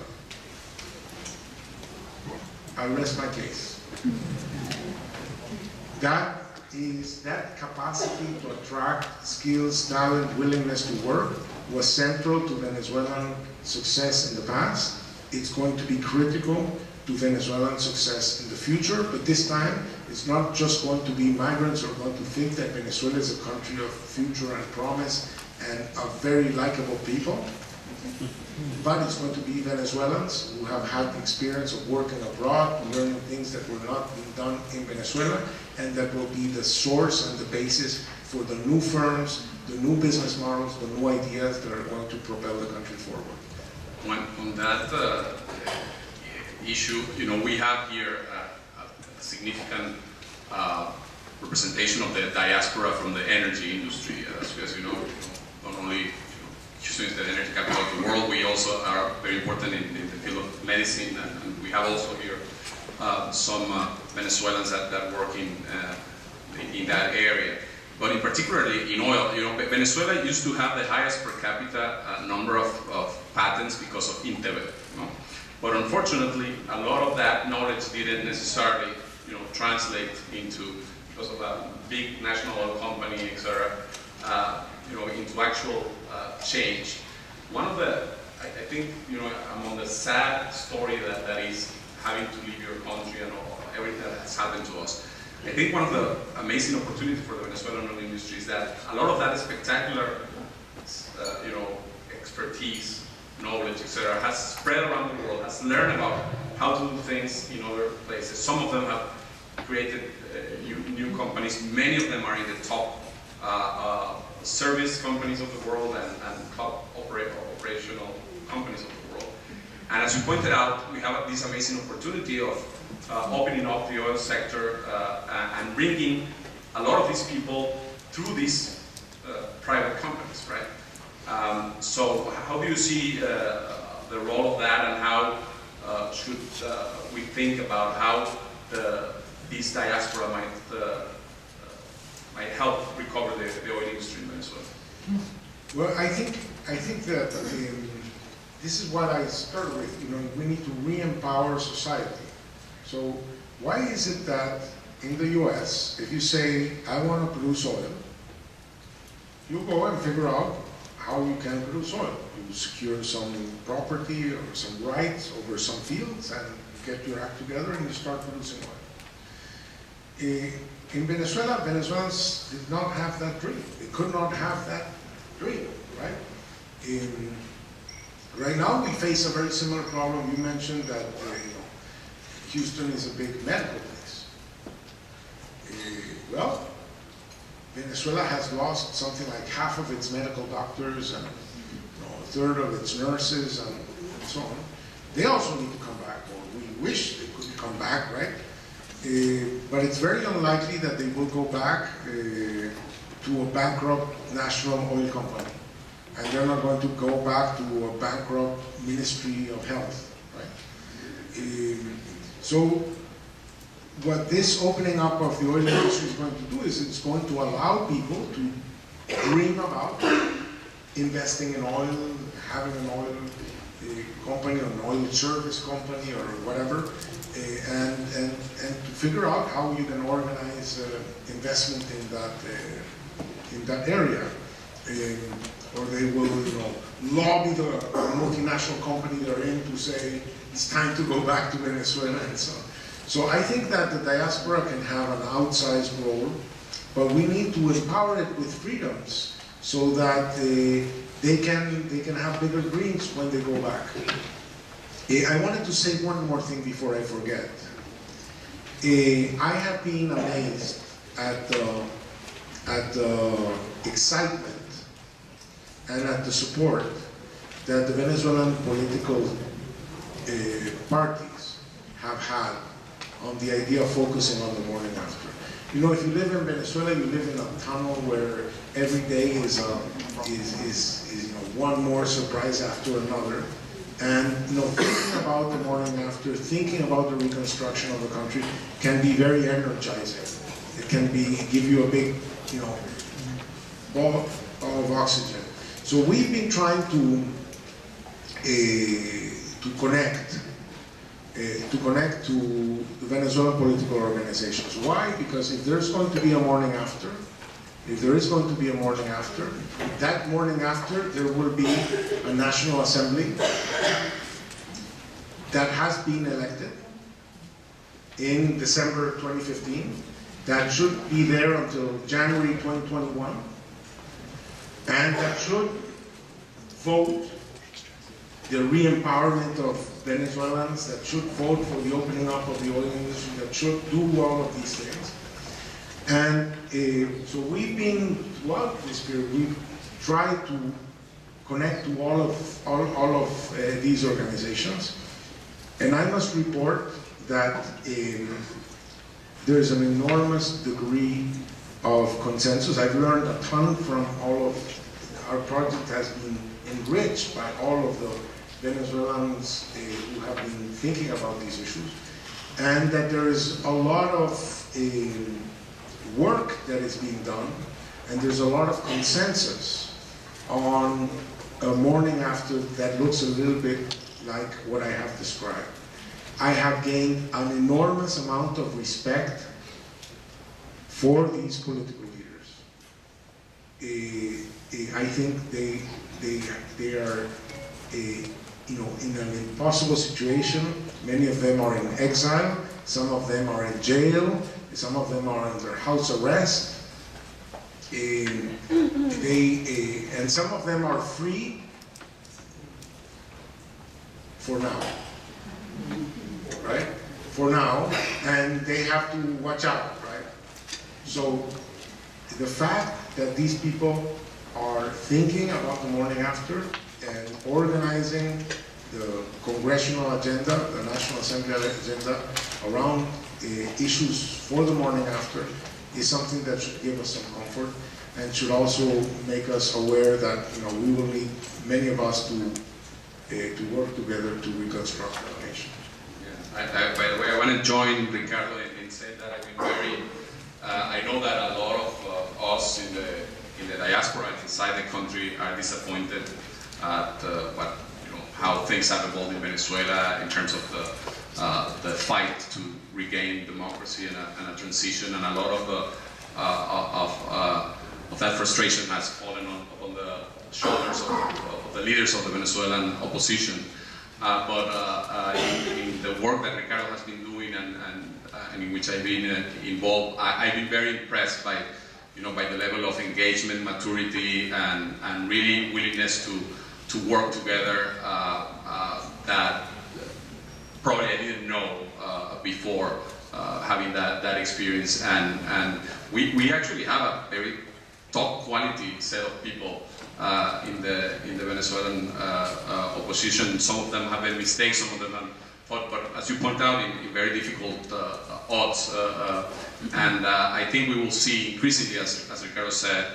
I'll rest my case. That is, that capacity to attract skills, talent, willingness to work was central to Venezuelan success in the past. It's going to be critical to Venezuelan success in the future, but this time it's not just going to be migrants who are going to think that Venezuela is a country of future and promise and of very likable people, but it's going to be Venezuelans who have had the experience of working abroad, learning things that were not being done in Venezuela, and that will be the source and the basis for the new firms, the new business models, the new ideas that are going to propel the country forward. On that issue, we have here a significant representation of the diaspora from the energy industry. As you know, not only Houston is the energy capital of the world, we also are very important in the field of medicine, and we have also here some Venezuelans that work in that area. But in particularly in oil, Venezuela used to have the highest per capita number of patents because of INTEVE. But unfortunately, a lot of that knowledge didn't necessarily, translate into, because of a big national oil company, etc., into actual change. One of the, I think, among the sad story that is having to leave your country and everything that has happened to us, I think one of the amazing opportunities for the Venezuelan oil industry is that a lot of that spectacular, expertise, knowledge, etc., has spread around the world, has learned about how to do things in other places. Some of them have created new companies. Many of them are in the top service companies of the world and top operational companies of the world. And as you pointed out, we have this amazing opportunity of opening up the oil sector and bringing a lot of these people through these private companies, right? So how do you see the role of that, and how should we think about how this diaspora might help recover the oil industry in Venezuela? Well, I think that this is what I started with. We need to re-empower society. So why is it that in the US, if you say, I want to produce oil, you go and figure out how you can produce oil. You secure some property or some rights over some fields and get your act together and you start producing oil. In Venezuela, Venezuelans did not have that dream. They could not have that dream, right? Right now, we face a very similar problem. You mentioned that Houston is a big medical place. Well, Venezuela has lost something like half of its medical doctors and a third of its nurses and so on. They also need to come back, or we wish they could come back, right? But it's very unlikely that they will go back to a bankrupt national oil company. And they're not going to go back to a bankrupt Ministry of Health, right? So what this opening up of the oil industry is going to do is it's going to allow people to dream about investing in oil, having an oil company or an oil service company or whatever, and to figure out how you can organize investment in that area. Or they will, lobby the multinational company they're in to say it's time to go back to Venezuela and so on. So I think that the diaspora can have an outsized role, but we need to empower it with freedoms so that they can have bigger dreams when they go back. I wanted to say one more thing before I forget. I have been amazed at the excitement and at the support that the Venezuelan political parties have had on the idea of focusing on the morning after. If you live in Venezuela, you live in a tunnel where every day is one more surprise after another. And thinking about the morning after, thinking about the reconstruction of the country can be very energizing. It can give you a big, ball of oxygen. So we've been trying to connect to the Venezuelan political organizations. Why? Because if there's going to be a morning after, that morning after there will be a National Assembly that has been elected, in December 2015 that should be there until January 2021, and that should vote the re-empowerment of Venezuelans, that should vote for the opening up of the oil industry, that should do all of these things. And so we've been, throughout this period, we've tried to connect to all of these organizations. And I must report that there is an enormous degree of consensus. I've learned a ton from all of, our project has been enriched by all of the Venezuelans who have been thinking about these issues, and that there is a lot of work that is being done, and there's a lot of consensus on a morning after that looks a little bit like what I have described. I have gained an enormous amount of respect for these political leaders. I think they are in an impossible situation. Many of them are in exile, some of them are in jail, some of them are under house arrest, and some of them are free for now, right? For now, and they have to watch out, right? So the fact that these people are thinking about the morning after and organizing the congressional agenda, the National Assembly agenda around issues for the morning after is something that should give us some comfort and should also make us aware that we will need, many of us, to work together to reconstruct our nation. Yeah. By the way, I want to join Ricardo in saying that I've been very. I know that a lot of us in the diaspora and inside the country are disappointed at how things have evolved in Venezuela in terms of the fight to regain democracy and a transition, and a lot of that frustration has fallen on the shoulders of the leaders of the Venezuelan opposition. But in the work that Ricardo has been doing and in which I've been involved, I've been very impressed by the level of engagement, maturity, and really willingness to work together that probably I didn't know before having that experience. And we actually have a very top quality set of people in the Venezuelan opposition. Some of them have made mistakes, some of them have fought, but as you point out, in very difficult odds. And I think we will see increasingly, as Ricardo said,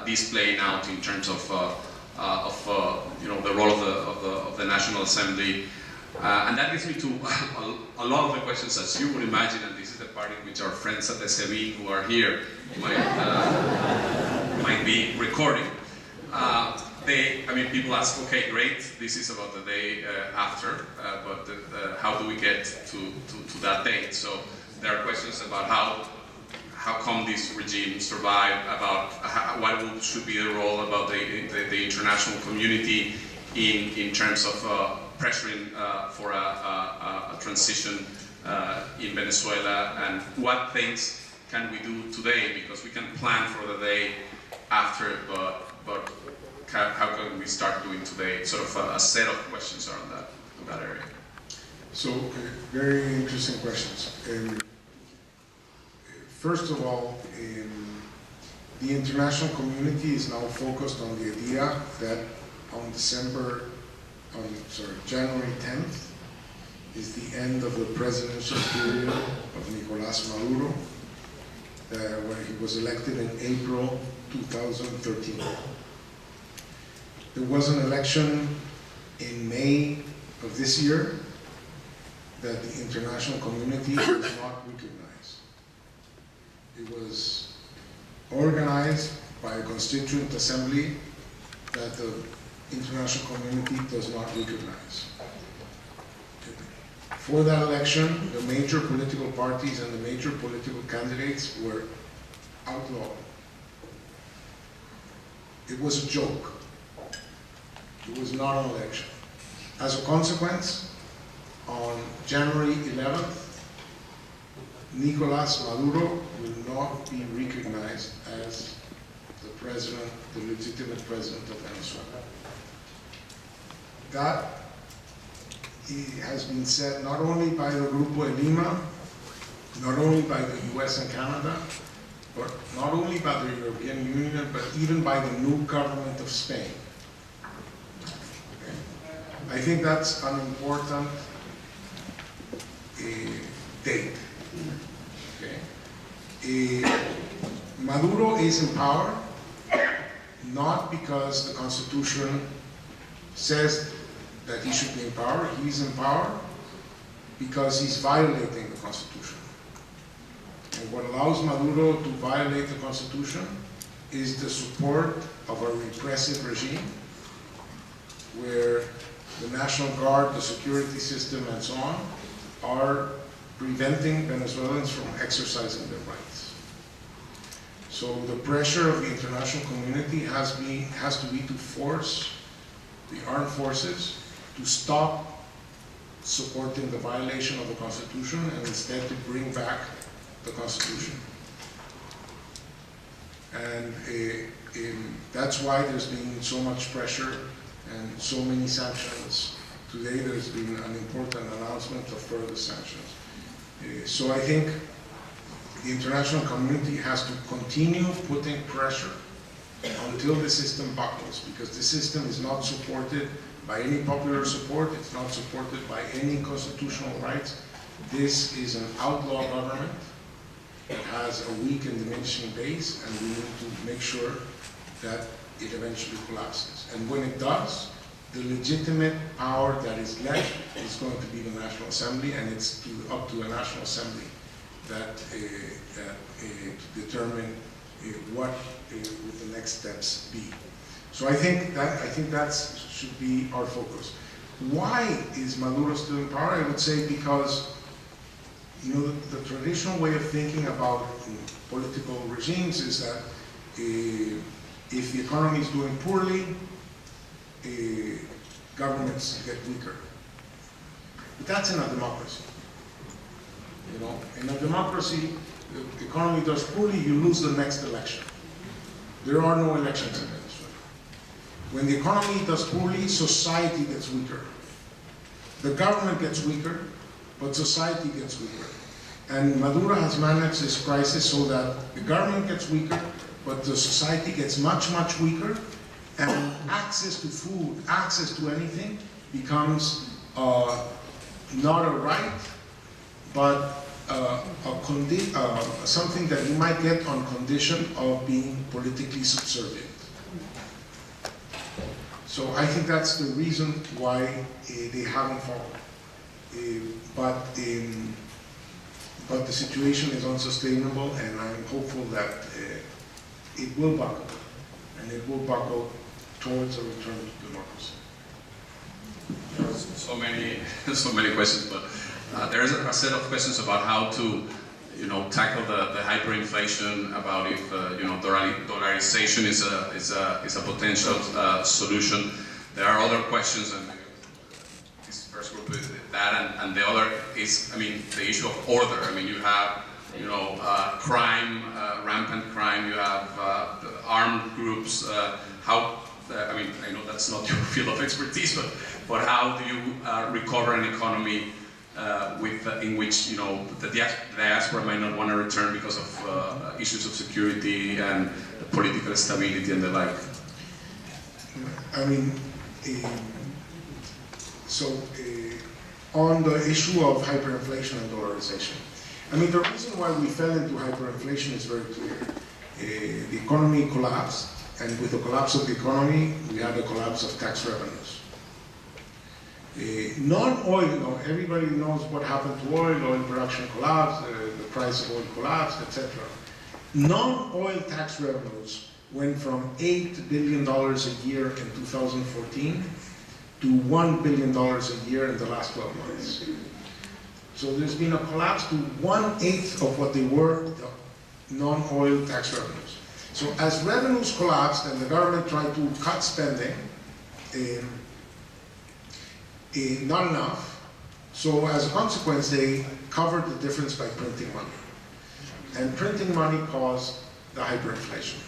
this playing out in terms of the role of the National Assembly. And that gets me to a lot of the questions, as you would imagine, and this is the part in which our friends at the SEBI who are here might be recording. People ask, okay, great, this is about the day after, but how do we get to that date? So there are questions about how come this regime survived, about what should be the role about the international community in terms of pressuring for a transition in Venezuela, and what things can we do today, because we can plan for the day after, but how can we start doing today? Sort of a set of questions around that area. So, very interesting questions. First of all, the international community is now focused on the idea that on January 10th is the end of the presidential period of Nicolás Maduro, when he was elected in April 2013. There was an election in May of this year that the international community does not recognize. It was organized by a constituent assembly that the international community does not recognize. For that election, the major political parties and the major political candidates were outlawed. It was a joke. It was not an election. As a consequence, on January 11th, Nicolás Maduro will not be recognized as the president, the legitimate president of Venezuela. That has been said not only by the Grupo de Lima, not only by the US and Canada, but not only by the European Union, but even by the new government of Spain. Okay? I think that's an important date. Okay? Maduro is in power not because the Constitution says that he should be in power. He's in power because he's violating the Constitution. And what allows Maduro to violate the Constitution is the support of a repressive regime where the National Guard, the security system, and so on are preventing Venezuelans from exercising their rights. So the pressure of the international community has to be to force the armed forces to stop supporting the violation of the Constitution and instead to bring back the Constitution. And that's why there's been so much pressure and so many sanctions. Today there's been an important announcement of further sanctions. So I think the international community has to continue putting pressure until the system buckles, because the system is not supported by any popular support, it's not supported by any constitutional rights. This is an outlaw government. It has a weak and diminishing base, and we need to make sure that it eventually collapses. And when it does, the legitimate power that is left is going to be the National Assembly, and it's up to the National Assembly that to determine what would the next steps be. So I think that should be our focus. Why is Maduro still in power? I would say because the traditional way of thinking about political regimes is that if the economy is doing poorly, governments get weaker. But that's in a democracy. In a democracy, if the economy does poorly, you lose the next election. There are no elections in Venezuela. When the economy does poorly, society gets weaker. The government gets weaker, but society gets weaker. And Maduro has managed this crisis so that the government gets weaker, but the society gets much, much weaker, and access to food, access to anything becomes not a right, but something that you might get on condition of being politically subservient. So I think that's the reason why they haven't fallen. But the situation is unsustainable, and I'm hopeful that it will buckle, and it will buckle towards a return to democracy. There are so many questions, but there is a set of questions about how to, tackle the hyperinflation. About if dollarization is a potential solution. There are other questions, and this first group is that, and the other is, the issue of order. You have, crime, rampant crime. You have armed groups. I know that's not your field of expertise, but how do you recover an economy in which the diaspora might not want to return because of issues of security and political stability and the like? On the issue of hyperinflation and dollarization, the reason why we fell into hyperinflation is very clear. The economy collapsed, and with the collapse of the economy, we had a collapse of tax revenues. Non-oil, everybody knows what happened to oil. Oil production collapsed, the price of oil collapsed, etc. Non-oil tax revenues went from $8 billion a year in 2014 to $1 billion a year in the last 12 months. So there's been a collapse to 1/8 of what they were, the non-oil tax revenues. So as revenues collapsed and the government tried to cut spending, not enough. So as a consequence, they covered the difference by printing money. And printing money caused the hyperinflation.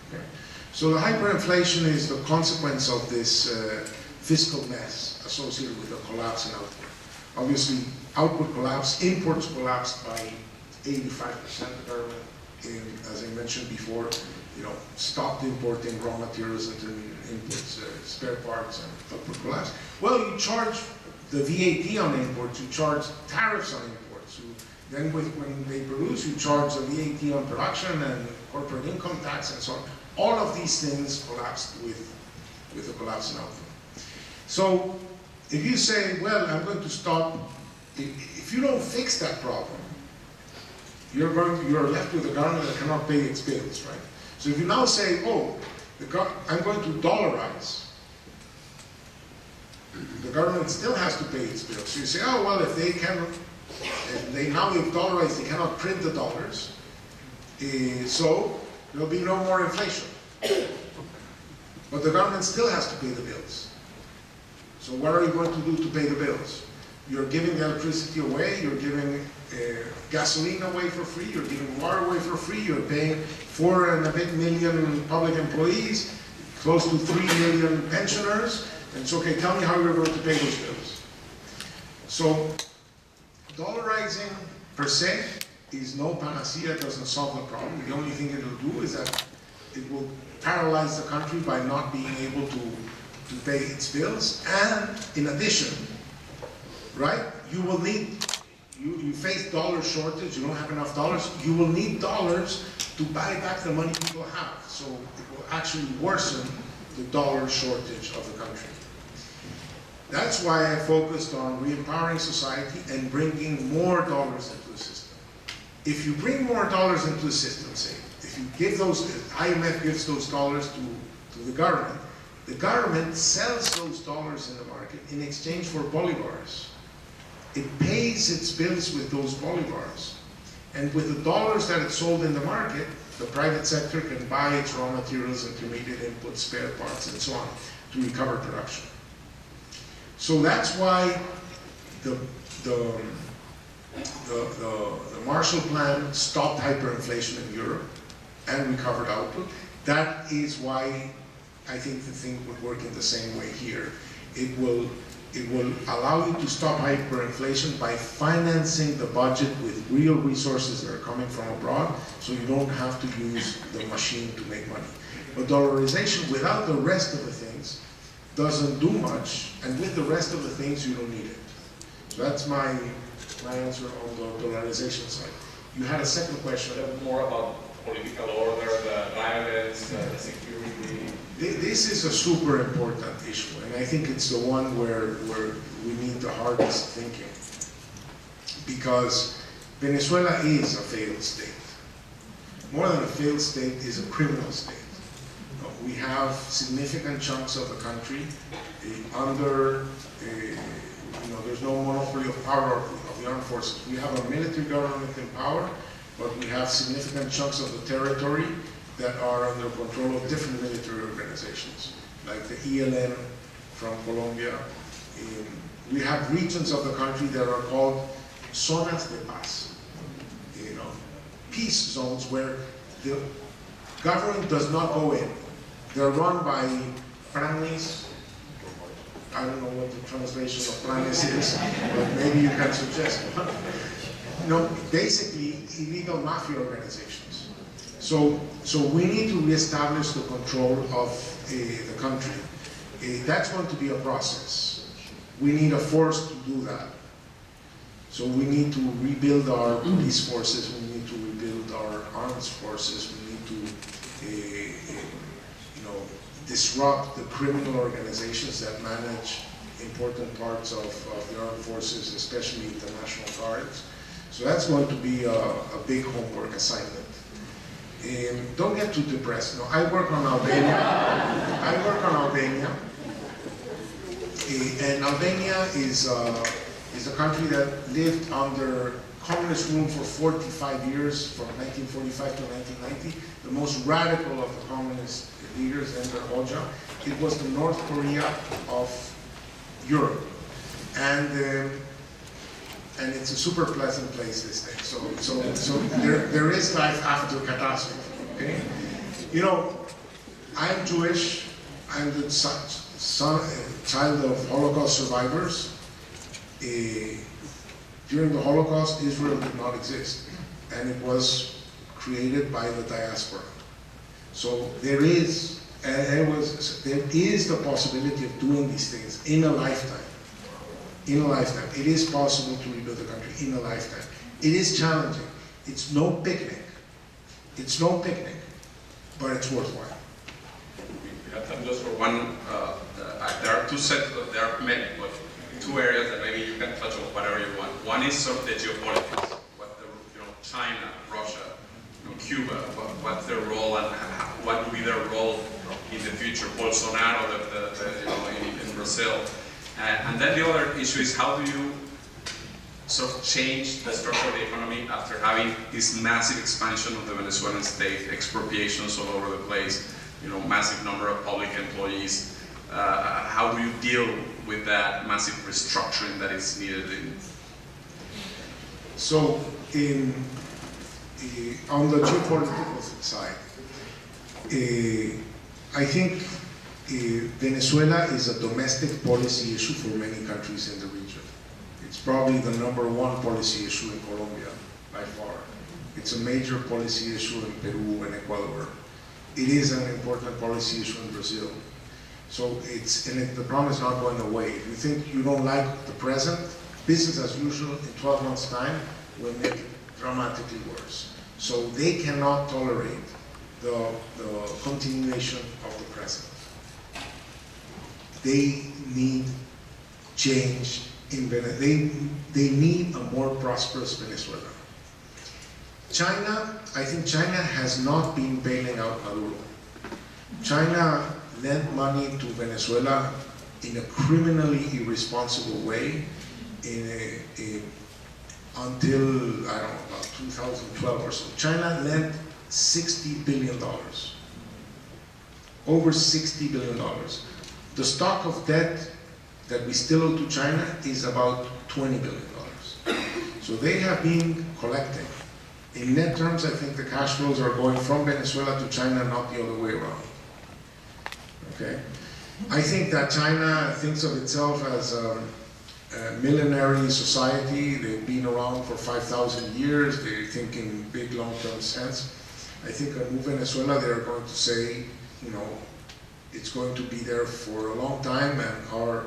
Okay? So the hyperinflation is the consequence of this fiscal mess associated with the collapse in output. Obviously, output collapsed, imports collapsed by 85%. The government, as I mentioned before, stopped importing raw materials into inputs, spare parts, and output collapse. Well, you charge the VAT on imports, you charge tariffs on imports. Then when they produce, you charge the VAT on production and corporate income tax and so on. All of these things collapsed with the collapse in output. So if you say, well, I'm going to stop, if you don't fix that problem, you're left with a government that cannot pay its bills, right? So if you now say, oh, I'm going to dollarize, the government still has to pay its bills. So you say, oh, well, if now they've dollarized, they cannot print the dollars, so there'll be no more inflation. But the government still has to pay the bills. So what are you going to do to pay the bills? You're giving the electricity away, you're giving gasoline away for free, you're giving water away for free, you're paying 4.5 million public employees, close to 3 million pensioners, and so, okay, tell me how you're going to pay those bills. So, dollarizing per se is no panacea, it doesn't solve the problem. The only thing it'll do is that it will paralyze the country by not being able to pay its bills, and in addition, right, you will need, you face dollar shortage, you don't have enough dollars, you will need dollars to buy back the money people have. So it will actually worsen the dollar shortage of the country. That's why I focused on re-empowering society and bringing more dollars into the system. If you bring more dollars into the system, say, if you give those, IMF gives those dollars to the government sells those dollars in the market in exchange for bolivars. It pays its bills with those bolivars. And with the dollars that it sold in the market, the private sector can buy its raw materials, intermediate inputs, spare parts, and so on to recover production. So that's why the Marshall Plan stopped hyperinflation in Europe and recovered output. That is why I think the thing would work in the same way here. It will allow you to stop hyperinflation by financing the budget with real resources that are coming from abroad, so you don't have to use the machine to make money. But dollarization without the rest of the things doesn't do much, and with the rest of the things you don't need it. So that's my answer on the dollarization side. You had a second question. More about political order, the violence, the security. This is a super important issue, and I think it's the one where we need the hardest thinking. Because Venezuela is a failed state. More than a failed state, is a criminal state. We have significant chunks of the country under, there's no monopoly of power of the armed forces. We have a military government in power, but we have significant chunks of the territory that are under control of different military organizations, like the ELN from Colombia. We have regions of the country that are called zonas de paz, peace zones where the government does not go in. They're run by planes. I don't know what the translation of planes is, but maybe you can suggest one. Basically illegal mafia organizations. So we need to reestablish the control of the country. That's going to be a process. We need a force to do that. So we need to rebuild our police forces, we need to rebuild our armed forces, we need to disrupt the criminal organizations that manage important parts of the armed forces, especially the National Guards. So that's going to be a big homework assignment. Don't get too depressed. No, I work on Albania. And Albania is a country that lived under communist rule for 45 years, from 1945 to 1990. The most radical of the communist leaders, Enver Hoxha. It was the North Korea of Europe. And and it's a super pleasant place these days. So there is life after catastrophe. Okay, you know, I'm Jewish. I'm the child of Holocaust survivors. During the Holocaust, Israel did not exist, and it was created by the diaspora. So there is the possibility of doing these things in a lifetime. In a lifetime. It is possible to rebuild the country in a lifetime. It is challenging. It's no picnic. It's no picnic, but it's worthwhile. We have time just for one. There are many, but two areas that maybe you can touch on whatever you want. One is sort of the geopolitics, what the, China, Russia, Cuba, what's their role and what will be their role in the future? Bolsonaro, in Brazil, and then the other issue is how do you sort of change the structure of the economy after having this massive expansion of the Venezuelan state, expropriations all over the place, massive number of public employees. How do you deal with that massive restructuring that is needed? So, on the geopolitical side, I think Venezuela is a domestic policy issue for many countries in the region. It's probably the #1 policy issue in Colombia, by far. It's a major policy issue in Peru and Ecuador. It is an important policy issue in Brazil. So the problem is not going away. If you think you don't like the present, business as usual in 12 months' time will make it dramatically worse. So they cannot tolerate the continuation of the present. They need change in Venezuela. They need a more prosperous Venezuela. China, I think China has not been bailing out Maduro. China lent money to Venezuela in a criminally irresponsible way until, I don't know, about 2012 or so. China lent $60 billion. Over $60 billion. The stock of debt that we still owe to China is about $20 billion. So they have been collecting. In net terms, I think the cash flows are going from Venezuela to China, not the other way around. Okay? I think that China thinks of itself as a millenary society. They've been around for 5,000 years. They think in big long-term sense. I think in Venezuela, they're going to say, it's going to be there for a long time, and our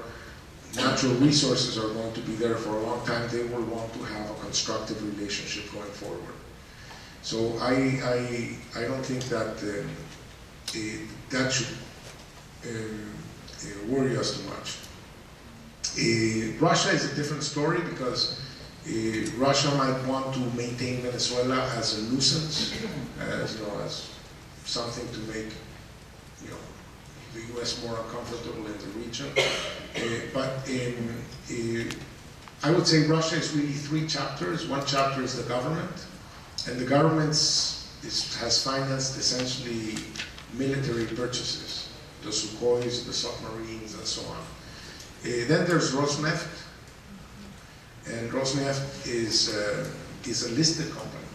natural resources are going to be there for a long time. They will want to have a constructive relationship going forward. So I don't think that that should worry us too much. Russia is a different story because Russia might want to maintain Venezuela as a nuisance, as something to make the U.S. more uncomfortable in the region. But I would say Russia is really 3 chapters. One chapter is the government, and the government has financed essentially military purchases, the Sukhois, the submarines, and so on. Then there's Rosneft, and Rosneft is a listed company,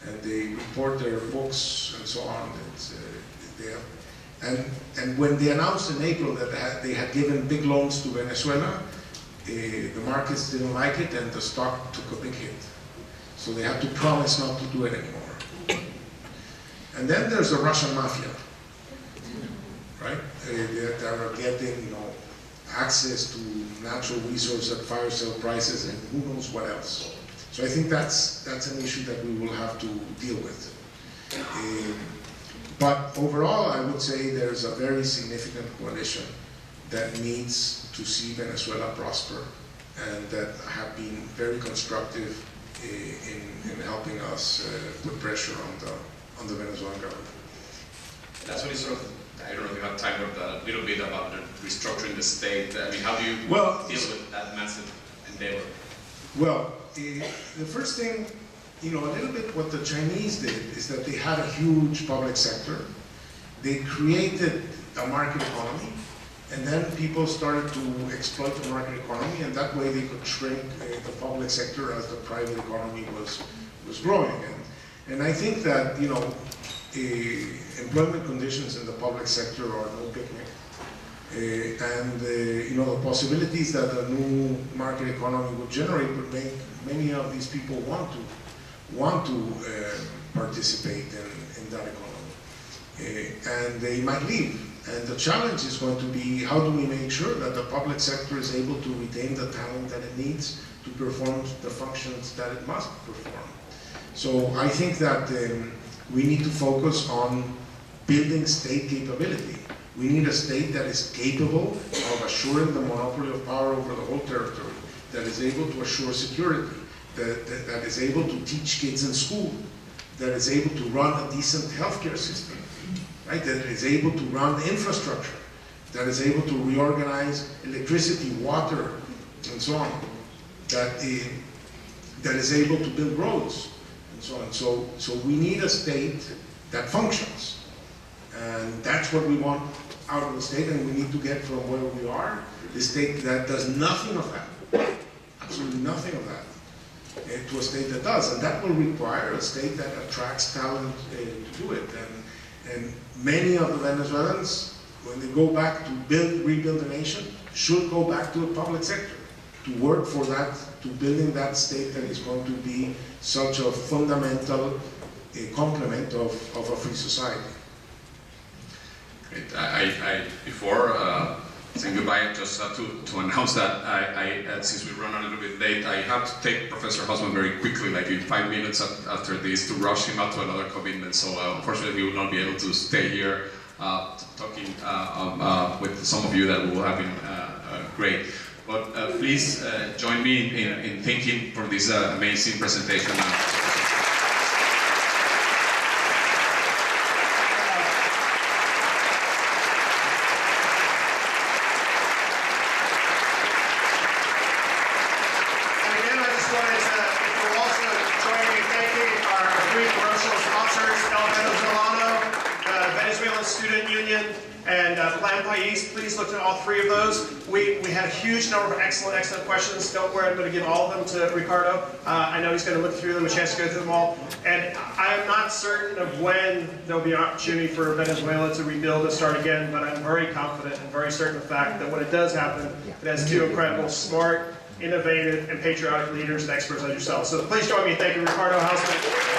and they report their books and so on. And when they announced in April that they had given big loans to Venezuela, the markets didn't like it, and the stock took a big hit. So they had to promise not to do it anymore. And then there's the Russian mafia, right? They are getting, access to natural resources at fire sale prices, and who knows what else. So I think that's an issue that we will have to deal with. But overall, I would say there's a very significant coalition that needs to see Venezuela prosper, and that have been very constructive in helping us put pressure on the Venezuelan government. That's what is sort of, I don't know if you have time for that, a little bit about the restructuring the state. I mean, how do you deal with that massive endeavor? Well, the first thing, a little bit what the Chinese did is that they had a huge public sector. They created a market economy, And then people started to exploit the market economy, and that way they could shrink the public sector as the private economy was growing. And I think that, you know, employment conditions in the public sector are no picnic. You know, the possibilities that a new market economy would generate would make many of these people want to participate in that economy. And they might leave. And the challenge is going to be, how do we make sure that the public sector is able to retain the talent that it needs to perform the functions that it must perform? So I think that we need to focus on building state capability. We need a state that is capable of assuring the monopoly of power over the whole territory, that is able to assure security, that is able to teach kids in school, that is able to run a decent healthcare system, right? That is able to run infrastructure, that is able to reorganize electricity, water, and so on, that is able to build roads, and so on. So we need a state that functions. And that's what we want out of the state, and we need to get from where we are, the state that does nothing of that, absolutely nothing of that, to a state that does. And that will require a state that attracts talent to do it. And many of the Venezuelans, when they go back to rebuild the nation, should go back to the public sector, to work for that, to building that state that is going to be such a fundamental complement of a free society. Great. Before saying goodbye, just to announce that since we run a little bit late, I have to take Professor Hausmann very quickly, like in 5 minutes after this, to rush him out to another commitment. So unfortunately, he will not be able to stay here talking with some of you. That will have been great. But please join me in thanking for this amazing presentation. Student Union and Plan País. Please look at all three of those. We had a huge number of excellent questions. Don't worry, I'm going to give all of them to Ricardo. I know he's going to look through them, a chance to go through them all. And I'm not certain of when there'll be an opportunity for Venezuela to rebuild and start again, but I'm very confident and very certain of the fact that when it does happen, it has two incredible, smart, innovative, and patriotic leaders and experts like yourself. So please join me in thanking Ricardo Hausmann.